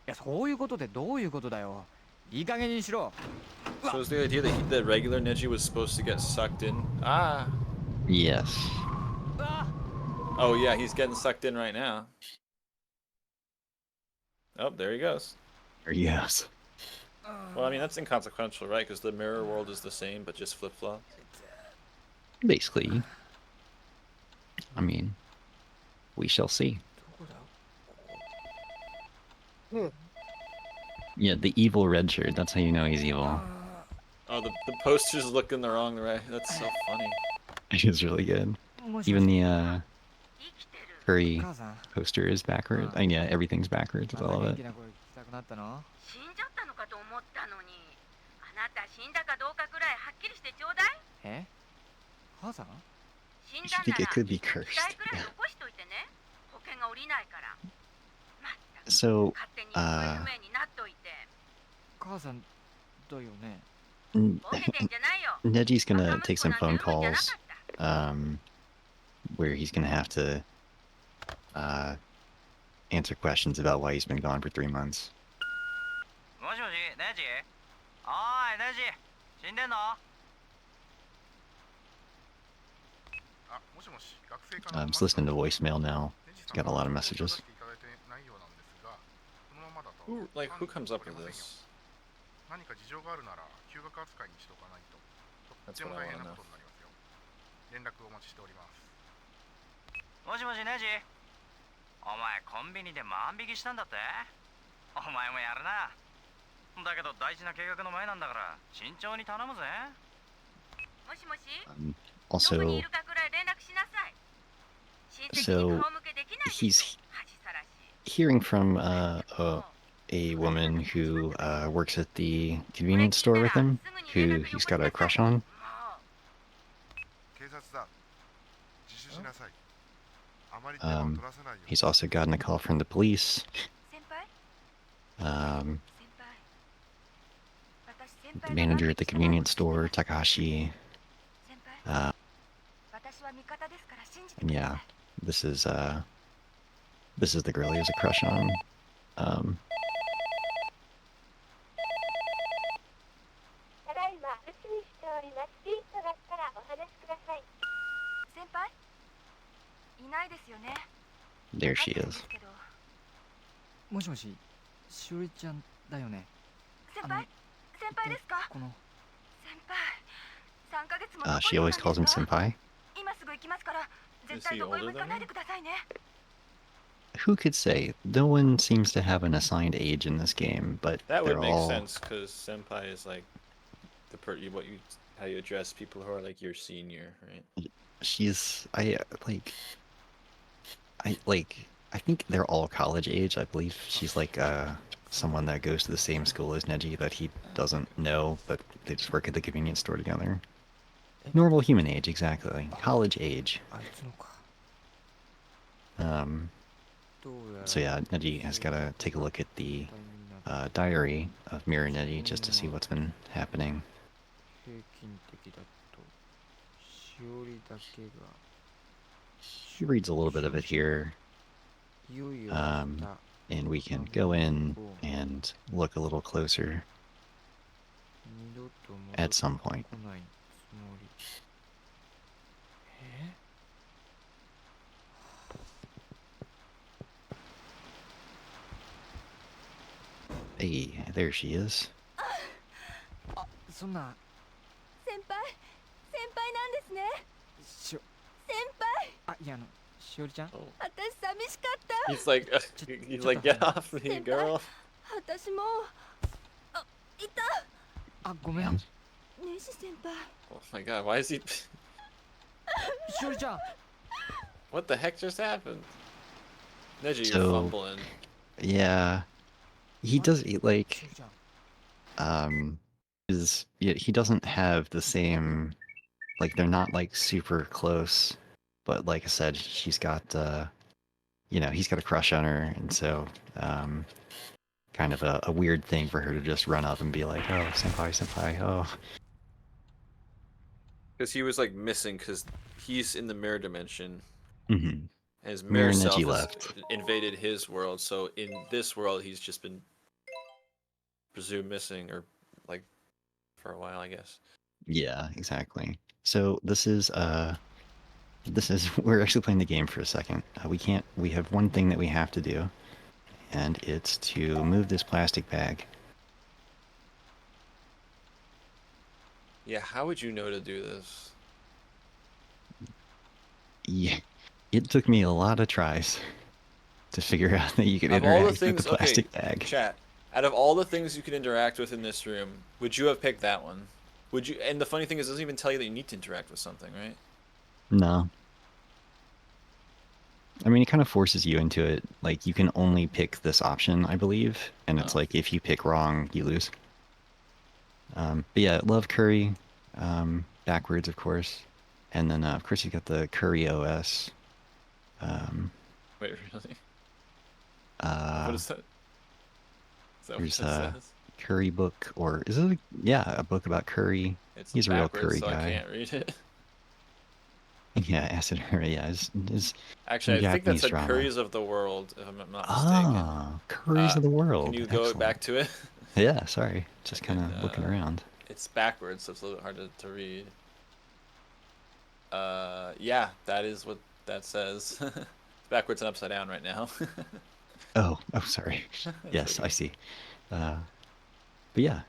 いや、そういうことってどういうことだよ。いい加減にしろ。 So is the idea that the regular Neji was supposed to get sucked in? Ah. Yes. Oh yeah, he's getting sucked in right now. Oh, there he goes. There he goes. Well, I mean, that's inconsequential, right? Because the mirror world is the same, but just flip-flop. Basically. I mean, we shall see. Yeah, the evil red shirt. That's how you know he's evil. Oh, the posters look in the wrong way. That's so funny. It is really good. Even the furry poster is backwards. I mean, yeah, everything's backwards. I love it. 死んじゃったのかと思ったのに、あなた死んだかどうかぐらいはっきりしてちょうだい。え？母さん？死んだんなら I think it could be 遺体 cursed. くらい残しといてね。保険が下りないから。まったく So, 勝手に行方不明になっといて。母さんだよね。Neji's gonna take some phone calls, where he's gonna have to answer questions about why he's been gone for 3 months. もしもし、ネジ？おい、ネジ、死んでんの？あ、もしもし、学生課の I'm just listening to voicemail now. He's got a lot of messages. Who comes up with this? 何か事情があるなら休学扱いにしとかないと。とっても大変なことになりますよ。連絡お待ちしております。もしもし、ネジ？お前コンビニで万引きしたんだって？お前もやるな。だけど大事な計画の前なんだから慎重に頼むぜ。もしもし？ Also, so he's hearing from a woman who works at the convenience store with him, who he's got a crush on. He's also gotten a call from the police. The manager at the convenience store, Takahashi. And yeah, this is the girl he has a crush on. There she is. もしもし、しおりちゃんだよね。先輩ですか？この先輩、3ヶ月も She always calls him senpai. 今すぐ行きますから、絶対どこへも行かないでくださいね。 Who could say? No one seems to have an assigned age in this game, but That would they're make all... sense because senpai is like how you address people who are like your senior, right? She's I think they're all college age. I believe she's like someone that goes to the same school as Neji that he doesn't know, but they just work at the convenience store together. Normal human age, exactly. College age. So yeah, Neji has got to take a look at the diary of Mirror Neji just to see what's been happening. She reads a little bit of it here, and we can go in and look a little closer at some point. Hey, there she is. そんな先輩なんですね。しお先輩、あ、いやしおりちゃん Oh. 私寂しかった。 He's like, get off me, girl. 私もいた。あ、ごめん。ネジ先輩。 Oh my god, why is he? しおりちゃん What the heck just happened? Neji, you're So- fumbling. Yeah, he does like しおりちゃん he doesn't have the same, like they're not like super close, but like I said, she's got he's got a crush on her, and so kind of a weird thing for her to just run up and be like, oh, senpai, oh. Because he was like missing because he's in the mirror dimension. Mm-hmm. And his Mirror mirror self Neji has left. invaded his world, so in this world he's just been presumed missing, or like for a while, I guess. Yeah, exactly. So this is we're actually playing the game for a second. We have one thing that we have to do, and it's to move this plastic bag. Yeah, how would you know to do this? Yeah, it took me a lot of tries to figure out that you could Of all the interact with things, the plastic okay, bag. chat. Out of all the things you could interact with in this room, would you have picked that one? Would you? And the funny thing is, it doesn't even tell you that you need to interact with something, right? No. I mean, it kind of forces you into it. Like, you can only pick this option, I believe, and it's Oh. like, if you pick wrong, you lose. But yeah, love curry, backwards, of course. And then, of course, you got the curry OS. Wait, really? Uh, What is that? Is that what there's, that says? Curry book, or is it? Yeah, a book about Curry. It's He's a real backwards, Curry so guy. I can't read it. Yeah, Acid Curry. Yeah, is Actually, I think that Japanese said drama. Curries of the World, if I'm not mistaken. Ah, Curries of the World. Can you go Excellent. back to it? Yeah, sorry. Just kind of looking around. It's backwards, so it's a little bit hard to read. Yeah, that is what that says. It's backwards and upside down right now. Oh, sorry. Yes, okay. I see. But yeah,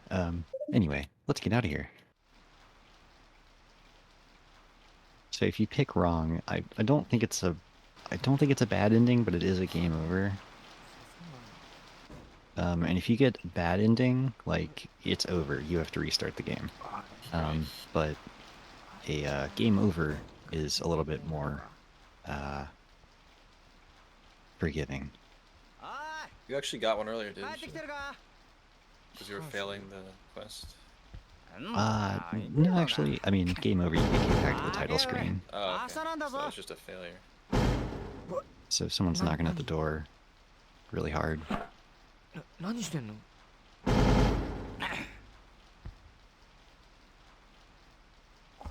anyway, let's get out of here. So if you pick wrong, I don't think it's a bad ending, but it is a game over. And if you get bad ending, like, it's over. You have to restart the game. But a game over is a little bit more forgiving. You actually got one earlier, didn't you? Because you were failing the quest. No, actually, I mean, game over, you can get back to the title screen. Oh, okay. So that was just a failure. So if someone's knocking at the door really hard. 何してんの？帰ったのか。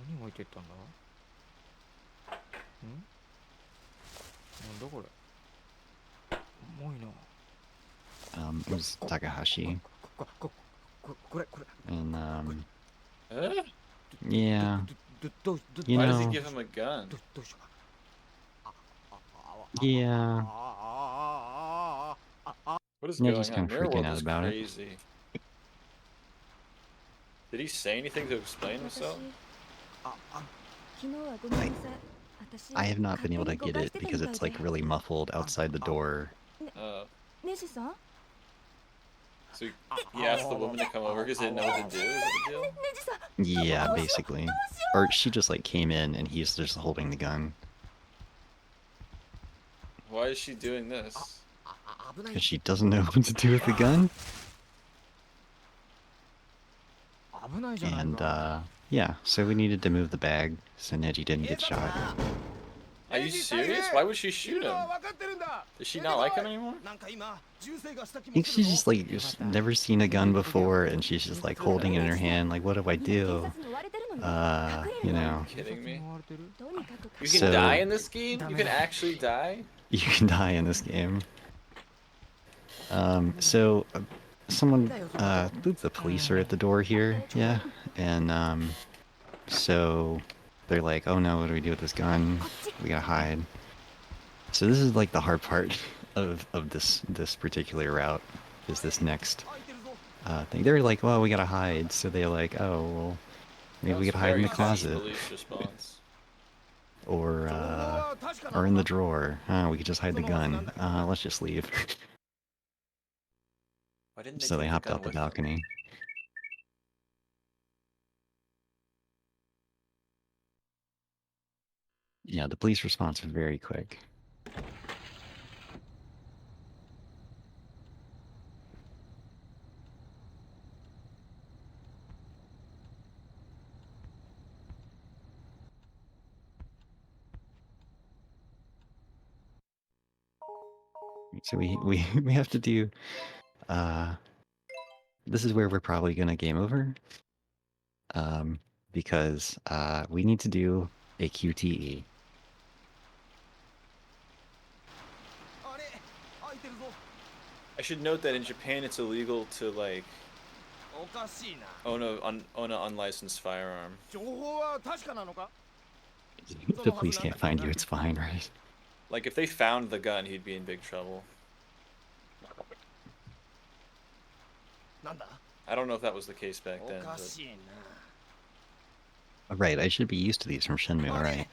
何置いてったんだ？ん？なんだこれ。重いな。It was Takahashi. And, yeah. You Why know, does he give him a gun? yeah. What is Yeah, going just on? kind of Mirror freaking World out is about it. crazy. Did he say anything to explain himself? I have not been able to get it because it's like really muffled outside the door. So he asked the woman to come over because he didn't know what to do? Is that the deal? Yeah, basically. Or she just like came in and he's just holding the gun. Why is she doing this? Because she doesn't know what to do with the gun. And yeah, so we needed to move the bag so Neji didn't get shot. Are you serious? Why would she shoot him? Does she not like him anymore? I think she's just like just never seen a gun before and she's just like holding it in her hand like, what do I do? You know. Kidding me? You can die in this game? You can actually die? You can die in this game. So someone, I believe the police are at the door here, yeah, and so they're like, oh no, what do we do with this gun? We gotta hide. So this is like the hard part of this particular route, is this next thing. They're like, well, we gotta hide, so they're like, oh, well, maybe we could hide in the closet. Or in the drawer. We could just hide the gun. Let's just leave. Why didn't they So they take hopped gun out the with them? balcony. Yeah, the police response was very quick. So we have to do this is where we're probably gonna game over. Because we need to do a QTE. I should note that in Japan it's illegal to like own an unlicensed firearm. The police can't find you, it's fine, right? Like if they found the gun, he'd be in big trouble. I don't know if that was the case back then. But... Right, I should be used to these from Shenmue, right?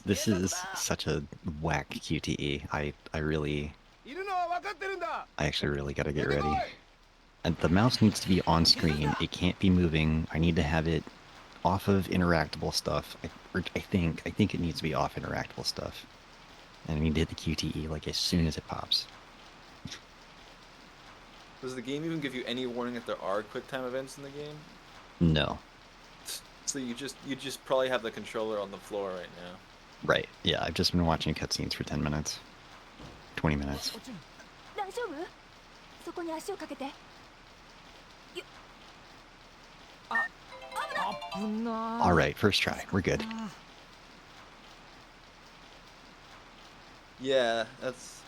This is such a whack QTE. I actually really gotta get ready. And the mouse needs to be on screen. It can't be moving. I need to have it off of interactable stuff. I think it needs to be off interactable stuff. And I need to hit the QTE like as soon as it pops. Does the game even give you any warning if there are QuickTime events in the game? No. So you just probably have the controller on the floor right now. Right. Yeah, I've just been watching cutscenes for 10 minutes. 20 minutes. 大丈夫？そこに足をかけて。Alright, first try. We're good. Yeah,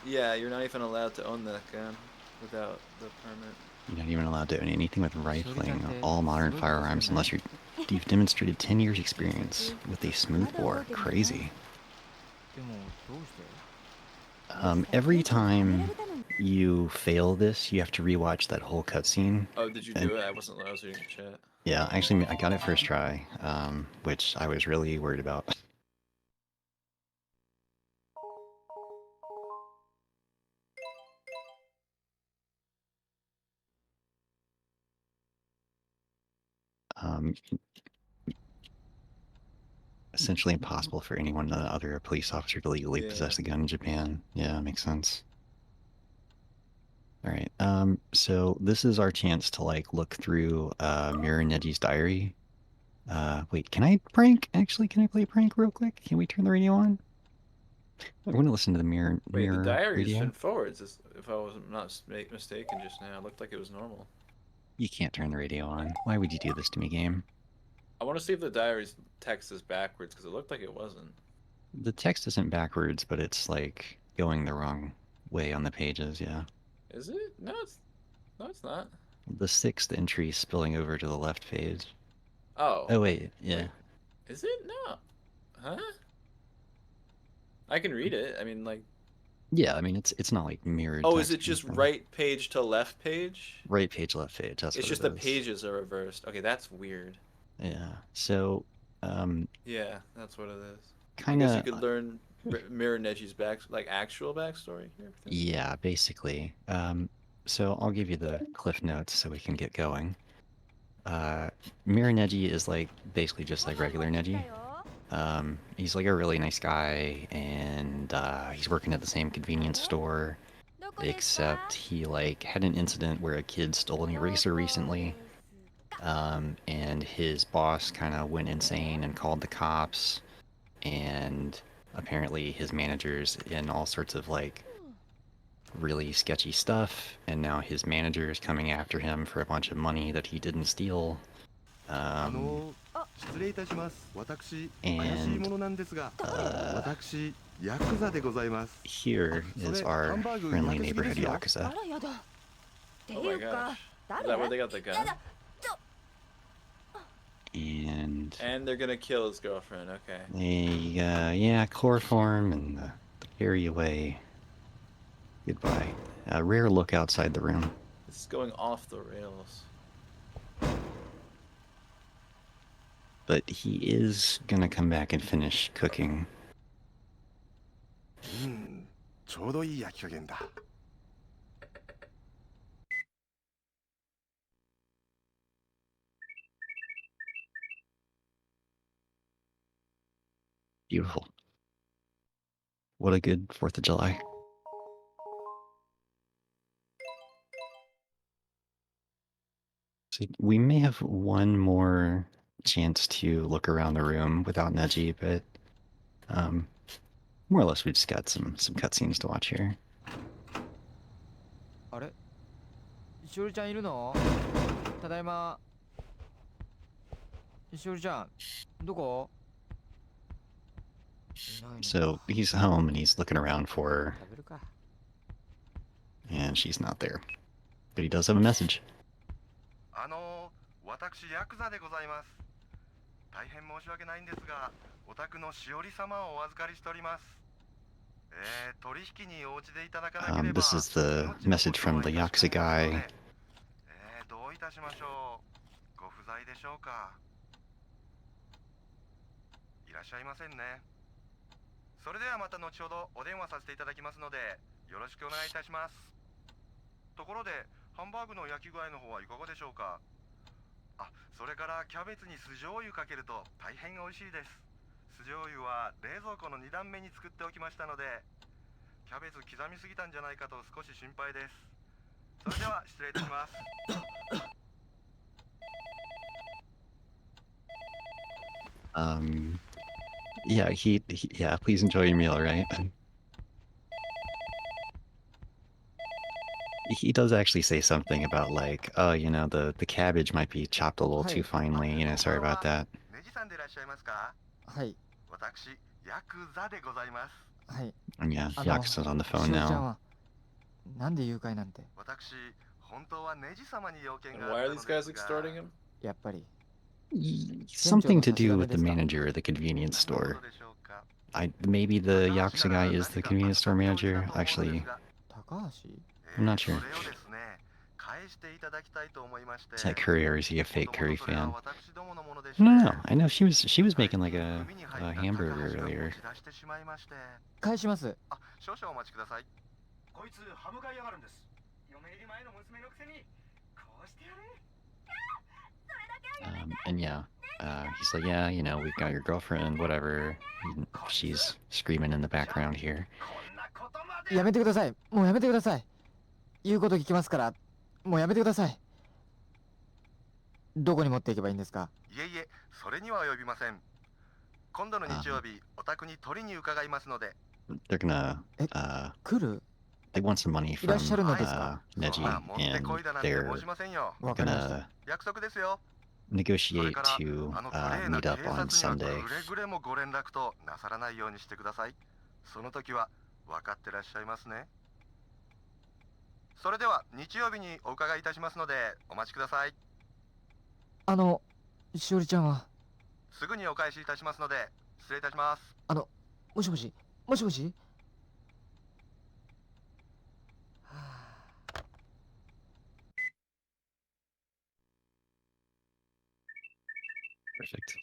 you're not even allowed to own that gun without the permit. You're not even allowed to own anything with rifling all modern firearms unless you've demonstrated 10 years experience with a smoothbore. Crazy. Every time you fail this, you have to rewatch that whole cutscene. Oh, did you do it? I wasn't reading the chat. Yeah, actually, I got it first try, which I was really worried about. Essentially impossible for anyone other a police officer to legally possess a gun in Japan. Yeah, makes sense. All right. So this is our chance to like look through Mirror Neji's diary. Wait, can I prank? Actually, can I play a prank real quick? Can we turn the radio on? I want to listen to the mirror. Wait, the diary is radio. turned forwards. If I was not mistaken just now, it looked like it was normal. You can't turn the radio on. Why would you do this to me, game? I want to see if the diary's text is backwards because it looked like it wasn't. The text isn't backwards, but it's like going the wrong way on the pages. Yeah. Is it? No, it's not. The 6th entry spilling over to the left page. Oh. Oh wait, yeah. Wait. Is it? No. Huh? I can read it. I mean, like. Yeah, I mean it's not like mirrored. Oh, is it just right page to left page? Right page, left page. That's it's what just it the is. pages are reversed. Okay, that's weird. Yeah. So. Yeah, that's what it is. Kind of. I guess you could learn Mirror Neji's actual backstory here. Yeah, basically. So I'll give you the cliff notes so we can get going. Mirror Neji is like basically just like regular Neji. He's like a really nice guy, and he's working at the same convenience store, except he like had an incident where a kid stole an eraser recently, and his boss kind of went insane and called the cops, and apparently his manager's in all sorts of like really sketchy stuff, and now his manager is coming after him for a bunch of money that he didn't steal. And here is our friendly neighborhood Yakuza. Oh my gosh. Is that where they got the gun? And they're gonna kill his girlfriend, okay. Yeah, chloroform and carry away. Goodbye. A rare look outside the room. This is going off the rails. But he is gonna come back and finish cooking. Beautiful. What a good 4th of July. So we may have one more chance to look around the room without Neji, but more or less we just got some cutscenes to watch here. あれ？しおりちゃんいるの？ただいま。しおりちゃん、どこ？ So he's home and he's looking around for her, and she's not there. But he does have a message. 私ヤクザでございます。大変申し訳ないんですが、お宅のしおり様をお預かりしております。取引に応じていただかなければ。This is the message from the Yakuza guy. どういたしましょう。ご不在でしょうか。いらっしゃいませんね。それではまた後ほどお電話させていただきますので、よろしくお願いいたします。ところで、ハンバーグの焼き具合の方はいかがでしょうか。あ、それからキャベツに酢醤油かけると大変美味しいです。酢醤油は冷蔵庫の2段目に作っておきましたので、キャベツ刻みすぎたんじゃないかと少し心配です。それでは失礼いたします。Yeah, yeah, please enjoy your meal, right? He does actually say something about like, oh, you know, the cabbage might be chopped a little too finely, you know, sorry about that. ネジさんでいらっしゃいますか？はい。私、ヤクザでございます。はい。 And yeah, あの、 Yakuza's on the し phone おりちゃん now. はなんで誘拐なんて。私、本当はネジ様に要件 And が why あ are った these のです guys が、 extorting him? やっぱり Something to do with the 店長の差し金ですか？ manager of the convenience 何の store. ことでしょうか？ Maybe the 高橋 Yakuza から guy is 何 the か convenience 預か store っておいで manager. だと思うのです Actually, が、高橋 I'm not sure. それをですね、返していただきたいと思いまして。 Is that Curry or is he a も fake とも Curry とそれは fan? 私どものものでして。 No, I know she was 最 making like 近 a 海に入った高 hamburger 橋が earlier. 持ち出してしまいまして。返します。あ、少々お待ちください。こいつ歯向かいやがるんです。嫁入り前の娘のくせにこうしてやれ。 And yeah, he's like, yeah, you know, we've got your girlfriend, whatever. She's screaming in the background here. こんなことまで。やめてください。もうやめてください。言うこと聞きますから、もうやめてください。どこに持っていけばいいんですか？いえいえ、それには及びません。今度の日曜日、お宅に取りに伺いますので。 They're gonna 来る？ they want some money いらっ from しゃるのですか？ そん Neji な持ってこい and だなんて they're 申しませんよ。わかりました。 gonna 約束ですよ。それ negotiate から to あの無礼な meet 警 up 察 on には Sunday. くれぐれもご連絡となさらないようにしてください。その時は分かってらっしゃいますね。それでは日曜日にお伺いいたしますのでお待ちください。しおりちゃんは。すぐにお返しいたしますので失礼いたします。もしもし、もしもし。Perfect.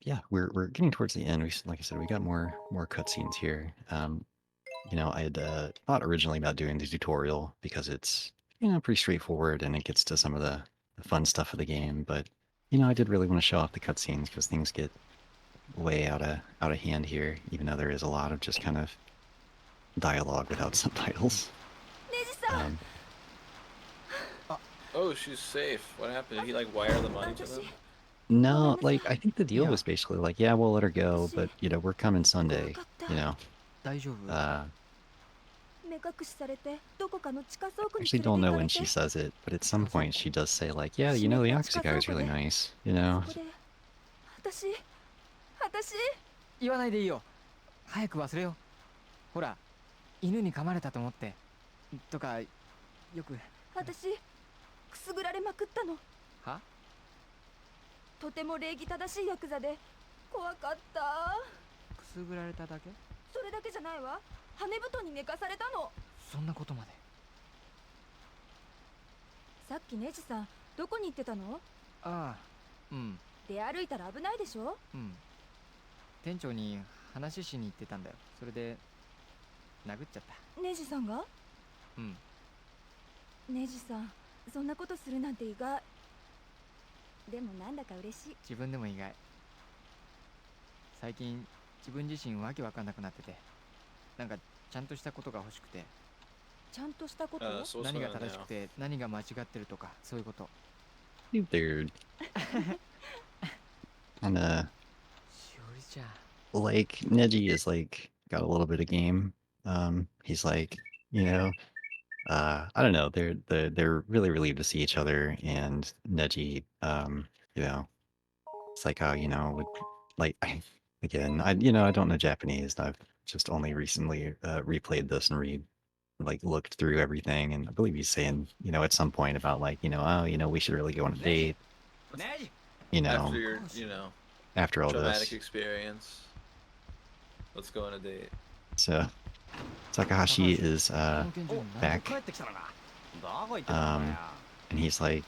Yeah, we're getting towards the end. Like I said, we got more cutscenes here. You know, I had thought originally about doing the tutorial because it's, you know, pretty straightforward and it gets to some of the fun stuff of the game. But you know, I did really want to show off the cutscenes because things get way out of hand here, even though there is a lot of just kind of dialogue without subtitles. Oh, she's safe. What happened? Did he like wire the money to them? No, like I think the deal Yeah. was basically like, yeah, we'll let her go, but you know, we're coming Sunday. You know, 大丈夫？ actually don't know when she says it, but at some point she does say like, yeah, you know, the Yakuza guy was really nice. You know, 言わないでいいよ。早く忘れよう。ほら、犬に噛まれたと思って。とか、よく。私くすぐられまくったの。は？とても礼儀正しいヤクザで怖かった。くすぐられただけ？それだけじゃないわ。羽布団に寝かされたの。そんなことまで。さっきネジさんどこに行ってたの？ああ、うん。出歩いたら危ないでしょ。うん。店長に話しに行ってたんだよ。それで殴っちゃった。ネジさんが？うん。ネジさんそんなことするなんて意外。でもなんだか嬉しい。自分でも意外。最近自分自身わけわかんなくなってて、なんかちゃんとしたことが欲しくて。ちゃんとしたこと？何が正しくて何が間違ってるとかそういうこと。they're kind of しおりちゃん。 like Neji is like got a little bit of game. He's like, you know, I don't know. They're really relieved to see each other, and Neji, you know, it's like how you know, like again, I don't know Japanese. I've just only recently replayed this and looked through everything, and I believe he's saying, you know, at some point about like, you know, oh, you know, we should really go on a date. You know, After your, you know, after all traumatic this. experience, let's go on a date. So Takahashi is back. And he's like,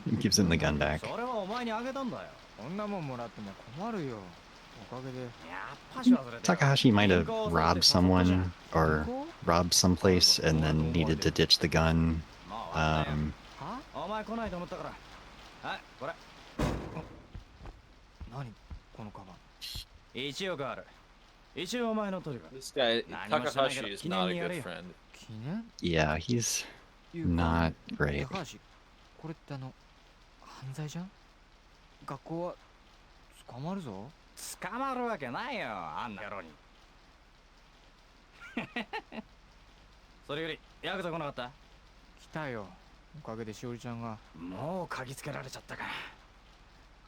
he gives him the gun back. それはお前にあげたんだよ。こんなもんもらっても困るよ。おかげで。 Takahashi might have robbed someone or robbed someplace and then needed to ditch the gun. は？お前来ないと思ったから。はい、これ。何このカバン。1億ある。一応お前の取りが。 This guy, Takahashi, is not a good friend. 記念？ Yeah, he's not great. 高橋、これって犯罪じゃん？学校は捕まるぞ。捕まるわけないよ、あんな野郎に。それよりヤクザ来なかった？来たよ。おかげでしおりちゃんが。もう嗅ぎつけられちゃったか。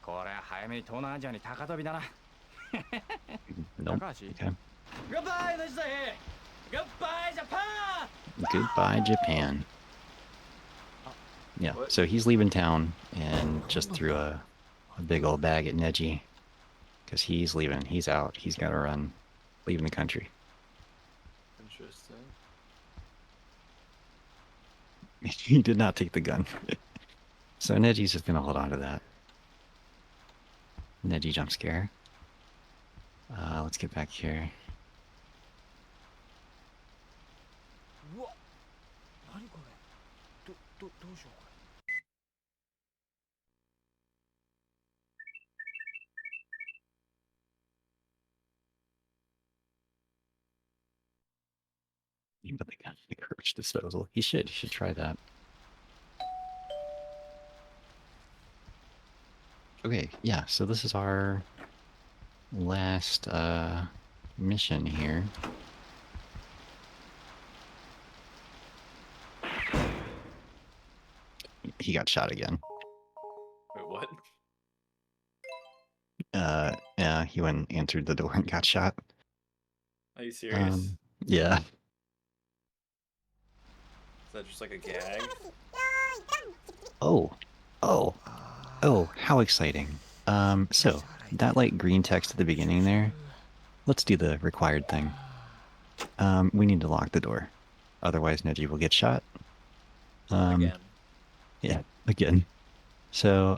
これは早めに東南アジアに高飛びだな。Nope. 高橋 Okay. Goodbye, Najisa here. Goodbye, Japan. Goodbye, Japan. Yeah, What? so he's leaving town and just threw a big old bag at Neji. Because he's leaving. He's out. He's got to run. Leaving the country. Interesting. He did not take the gun. So Neji's just going to hold on to that. Neji jump scare. Let's get back here. うわ、何これ。どうしようこれ。But the gun, the garbage disposal. He should try that. Okay, yeah, so this is our last mission here. He got shot again. Wait, what? Yeah, he went and answered the door and got shot. Are you serious? Yeah. Is that just like a gag? Oh, how exciting. So, that like green text at the beginning there, let's do the required thing. We need to lock the door. Otherwise Neji will get shot. Again. Yeah, again. So,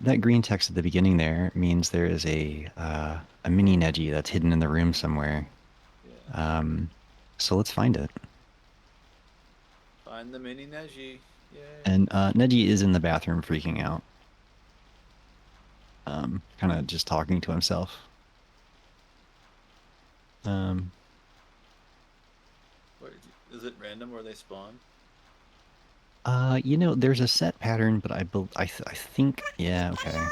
that green text at the beginning there means there is a mini Neji that's hidden in the room somewhere. Yeah. So let's find it. Find the mini Neji. Yay. And Neji is in the bathroom freaking out. Kind of just talking to himself. What, is it random where they spawn? You know, there's a set pattern, but I think, yeah, okay. I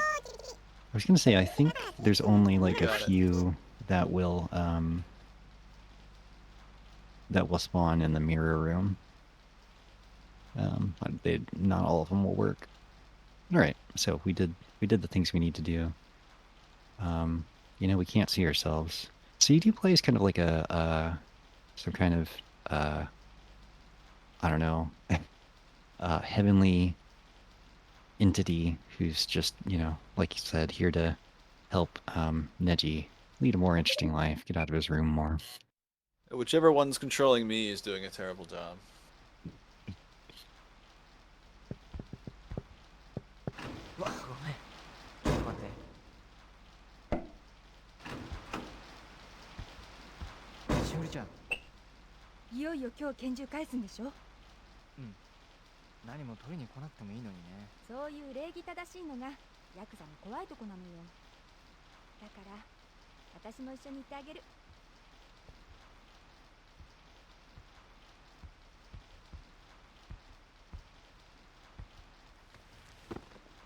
was gonna say, I think there's only like a Got it. few that will spawn in the mirror room. Not all of them will work. All right, so we did the things we need to do. You know, we can't see ourselves. So you do play as kind of like a some kind of I don't know, heavenly entity who's just, you know, like you said, here to help Neji lead a more interesting life, get out of his room more. Whichever one's controlling me is doing a terrible job. うわ、ごめん。ちょっと待って。しおりちゃん。いよいよ今日拳銃返すんでしょ。何も取りに来なくてもいいのにね。そういう礼儀正しいのがヤクザの怖いとこなのよ。だから私も一緒に行ってあげる。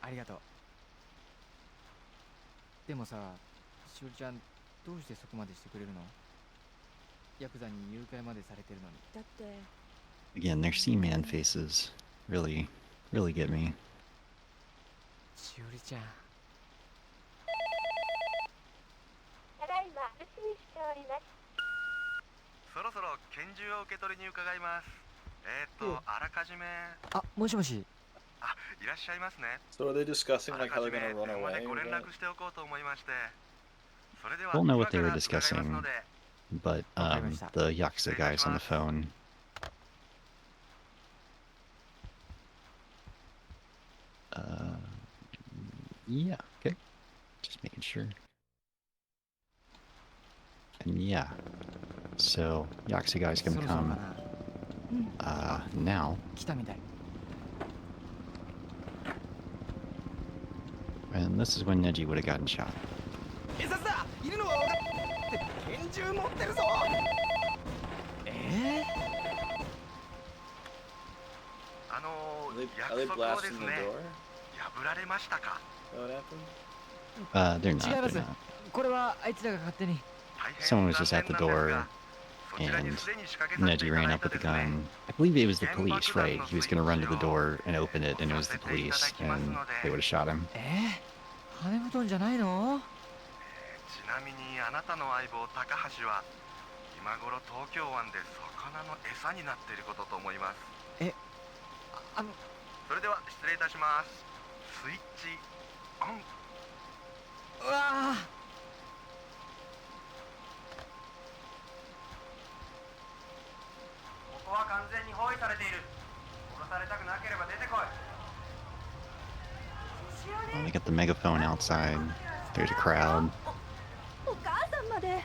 ありがとう。でもさ、しおりちゃん、どうしてそこまでしてくれるの？ヤクザに誘拐までされてるのに。だって。Again, their Seaman faces really get me. しおりちゃん。ただいま留守にしております。そろそろ拳銃を受け取りに伺います。あらかじめ。あ、もしもし。あ、いらっしゃいますね。 So are they discussing あら like か how じ they're め gonna run 電話 away? でご or 連 what? 絡しておこうと思いまして。それでは Don't know 今 what か they ら were 伺います discussing, ので。 but the Yakuza guy's on the phone. Yeah, okay. Just making sure. And yeah, so Yakuza guys can そろそろか come な。now. 来たみたい。 And this is when Neji would have gotten shot. 警察だ。いるのは分かって拳銃持ってるぞ。あの Are they 約束をです blasting the ね door? 破売られましたか？ What happened? They're not. 違いま They're す。 not. これはあいつらが勝手に。 Someone was just at the door, and Neji ran up with the gun. I believe it was the police, right? He was gonna run to the door and open it, and it was the police, and they would have shot him. 羽布団じゃないの？ ちなみにあなたの相棒高橋は今頃東京湾で魚の餌になっていることと思います。それでは失礼いたします。スイッチオン。うわー。ここは完全に包囲されている。殺されたくなければ出てこい。 Oh, they got the megaphone outside. There's a crowd. お母さんまで。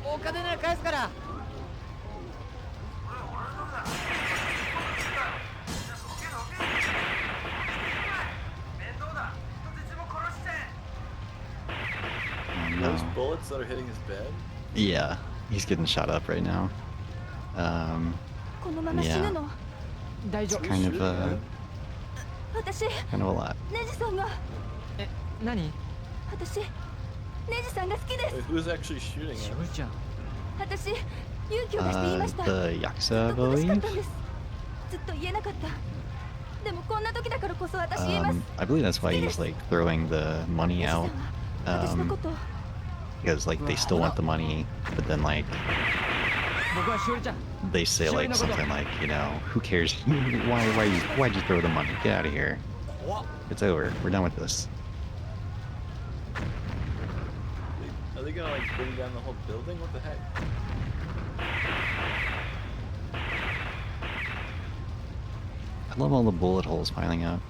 お金なら返すから。Oh, Those no. bullets that are hitting his bed? Yeah, he's getting shot up right now. このまま死ぬの。大丈 It's 夫。 kind of 私、 kind of a lot. ネジさんが。何？私、ネジさんが好きです。 Wait, who's actually shooting し him? おりちゃん。私、勇気を出して言いました。ず The っ Yakuza, I と苦しかっ believe. たんです。ずっと言えなかった。でもこんな時だからこそ私言います。 I believe that's why he's like throwing the ネ money ジさん out. は私のこ Um, と。 because like they still want the money, but then like 僕はしおりちゃん。 they say like something like, you know, who cares? Why'd you throw the money? Get out of here. It's over. We're done with this. Are they gonna like bring down the whole building? What the heck? I love all the bullet holes piling up.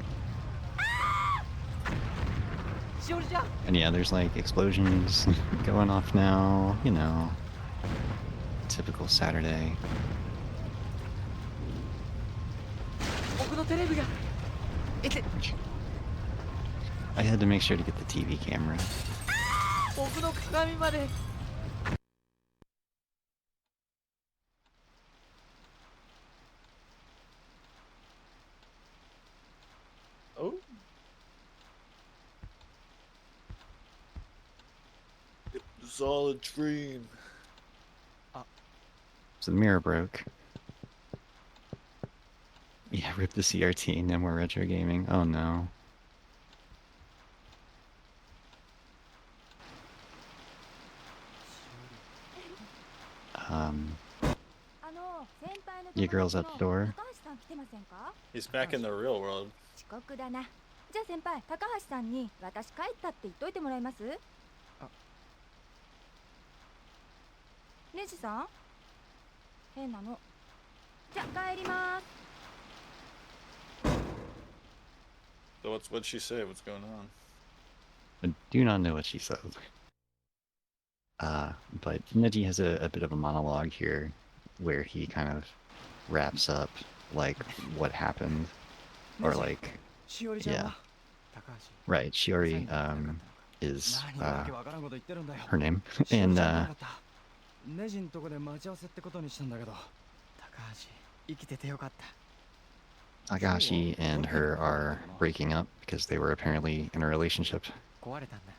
しおりちゃん。 And yeah, there's like explosions going off now, you know. Typical Saturday. 僕のテレビが。I had to make sure to get the TV camera. 僕の鏡まで。 Oh? It was all a dream. So the mirror broke. Yeah, rip the CRT, no more retro gaming. Oh no. You girls at the door? He's back in the real world. 遅刻だな。じゃあ先輩、高橋さんに私帰ったって言っといてもらえます？ネジさん？変なの。じゃあ帰ります。 So what'd she say? What's going on? I do not know what she says. But Neji has a bit of a monologue here where he kind of wraps up like what happened or like yeah. Right, Shiori is her name. And ネジんとこで待ち合わせってことにしたんだけど、高橋生きててよかった。 Agashi and her are breaking up because they were apparently in a relationship. 壊れたんだ。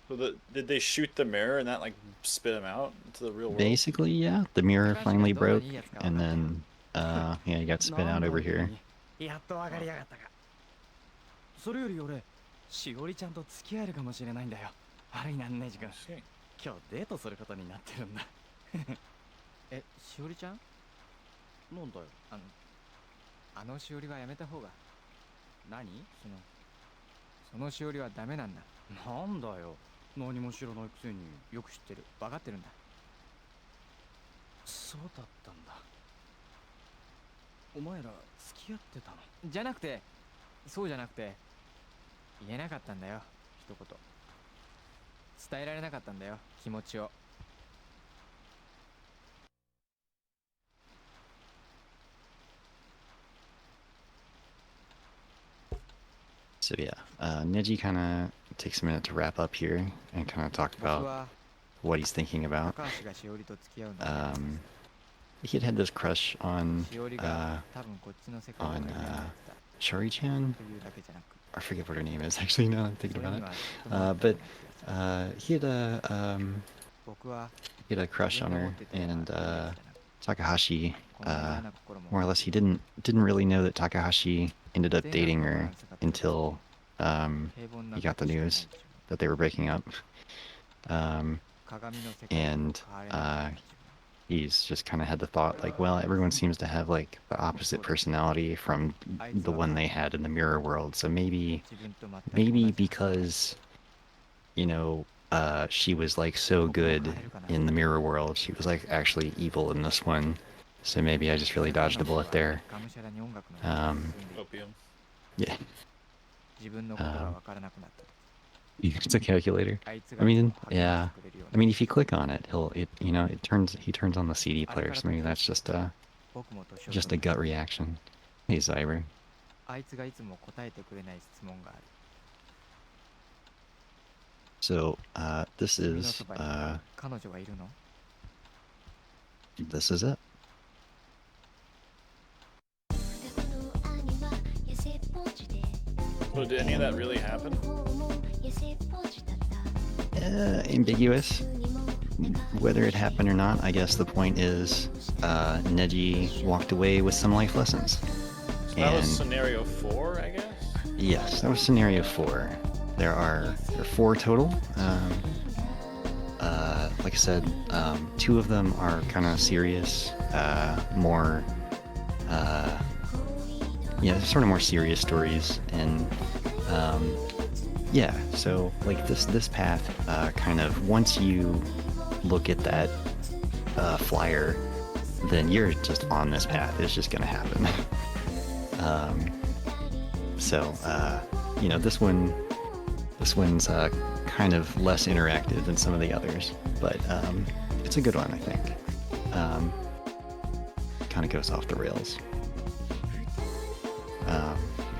So did they shoot the mirror and that like spit him out into the real world? Basically, yeah. The mirror finally broke, and then yeah, he got spit out over here. やっとわかりやがったか。それより俺、しおりちゃんと付き合えるかもしれないんだよ。悪いな、ネジ君。今日デートすることになってるんだ。しおりちゃん？なんだよ。あのしおりはやめた方が。何？そのしおりはダメなんだ。なんだよ。何も知らないくせによく知ってる。分かってるんだ。そうだったんだ。お前ら付き合ってたの？じゃなくて、そうじゃなくて、言えなかったんだよ。一言。伝えられなかったんだよ。気持ちを。 So So yeah, Neji kind of takes a minute to wrap up here and kind of talk about what he's thinking about. He had this crush on Shari-chan. I forget what her name is actually now I'm thinking about it. But he had a crush on her, and Takahashi, more or less, he didn't really know that Takahashi ended up dating her until he got the news that they were breaking up. And he's just kind of had the thought, like, well, everyone seems to have like the opposite personality from the one they had in the mirror world, so maybe because, you know, she was like so good in the mirror world, she was like actually evil in this one, so maybe I just really dodged a bullet there. Opium. Yeah. It's a calculator. I mean, yeah. I mean, if you click on it, he turns on the CD player, so maybe that's just a gut reaction. Hey, Zyber. So, this is it. So did any of that really happen? Ambiguous. Whether it happened or not, I guess the point is, Neji walked away with some life lessons. So that was scenario 4, I guess? Yes, that was scenario 4. There are 4 total. Like I said, 2 of them are kind of serious, more, sort of more serious stories, and yeah, so like this path, kind of, once you look at that flyer, then you're just on this path. It's just gonna happen. This one's kind of less interactive than some of the others, but it's a good one, I think. Kind of goes off the rails.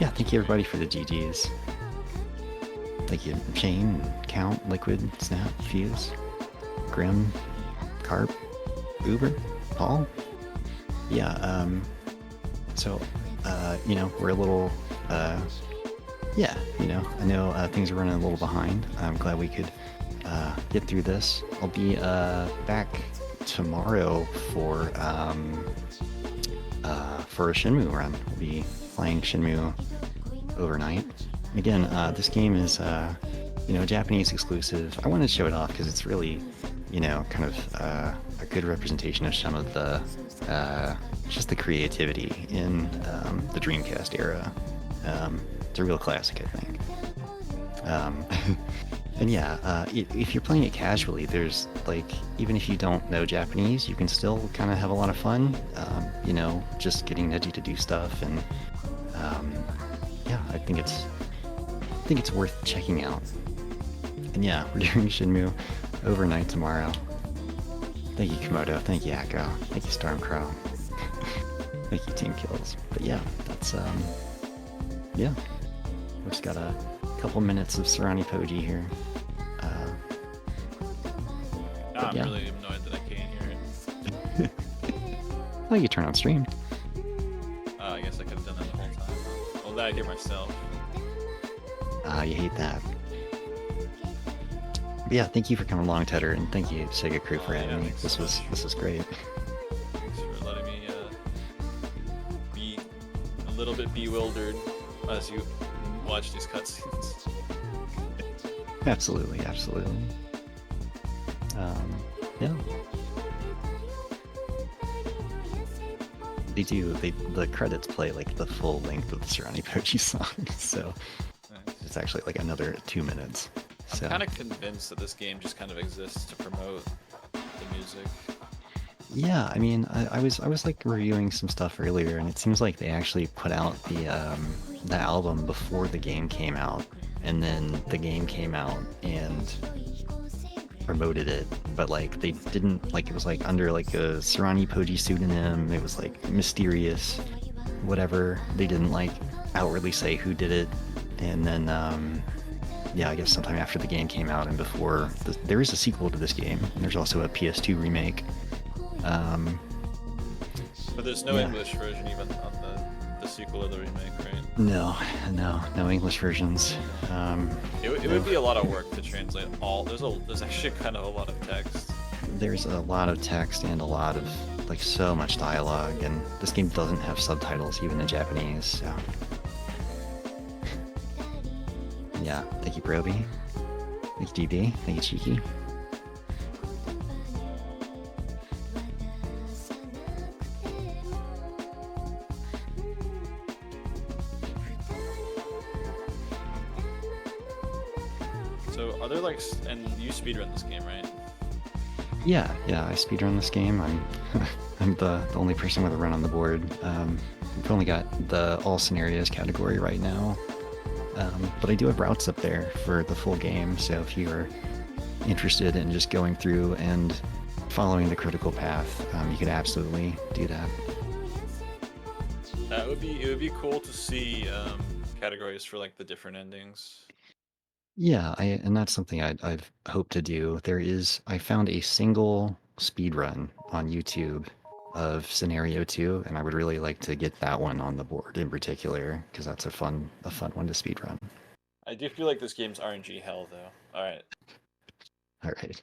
Yeah, thank you everybody for the GGs. Thank you, Shane, Count, Liquid, Snap, Fuse, Grim, Carp, Uber, Paul. Yeah, so, we're a little, yeah, I know things are running a little behind. I'm glad we could get through this. I'll be back tomorrow for a Shenmue run. We'll be playing Shenmue overnight. Again, this game is, Japanese exclusive. I wanted to show it off because it's really, kind of a good representation of some of the, just the creativity in the Dreamcast era. It's a real classic, I think. And yeah, if you're playing it casually, there's, like, even if you don't know Japanese, you can still kind of have a lot of fun, just getting Neji to do stuff, and yeah, I think it's worth checking out. And yeah, we're doing Shenmue overnight tomorrow. Thank you, Komodo. Thank you, Akko. Thank you, Stormcrow. Thank you, Team Kills. But yeah, that's, yeah. We've just got a couple minutes of Sarani Poji here. I'm really annoyed that I can't hear it. Well, you turn on stream. I guess I could have done that the whole time. Well, that I hear myself. You hate that. But yeah, thank you for coming along, Tedder, and thank you, SegaCrew, for having me. This was great. Thanks for letting me be a little bit bewildered as you watch these cutscenes. Absolutely. Yeah. The credits play like the full length of the Sarani Poji song, so Nice. it's actually like another 2 minutes. So I'm kind of convinced that this game just kind of exists to promote the music. yeah, I mean, I was like reviewing some stuff earlier, and it seems like they actually put out the album before the game came out, and then the game came out and promoted it, but like they didn't, like, it was like under like a Sarani Poji pseudonym. It was like mysterious, whatever. They didn't like outwardly say who did it, And then, yeah, I guess sometime after the game came out and before, there is a sequel to this game. And there's also a PS2 remake. But there's no English version even on the sequel or the remake, right? No English versions. It would be a lot of work to translate all. There's actually kind of a lot of text. There's a lot of text and a lot of, like, so much dialogue, and this game doesn't have subtitles even in Japanese, so... Yeah, thank you, Proby. Thank you, DB. Thank you, Cheeky. So, are there, like... And you speedrun this game, right? Yeah, I speedrun this game. I'm the only person with a run on the board. We've only got the all scenarios category right now. But I do have routes up there for the full game, so if you're interested in just going through and following the critical path, you could absolutely do that. It would be cool to see categories for like the different endings. Yeah, and that's something I've hoped to do. I found a single speedrun on YouTube of Scenario 2, and I would really like to get that one on the board in particular, because that's a fun one to speedrun. I do feel like this game's RNG hell, though. Alright. Alright.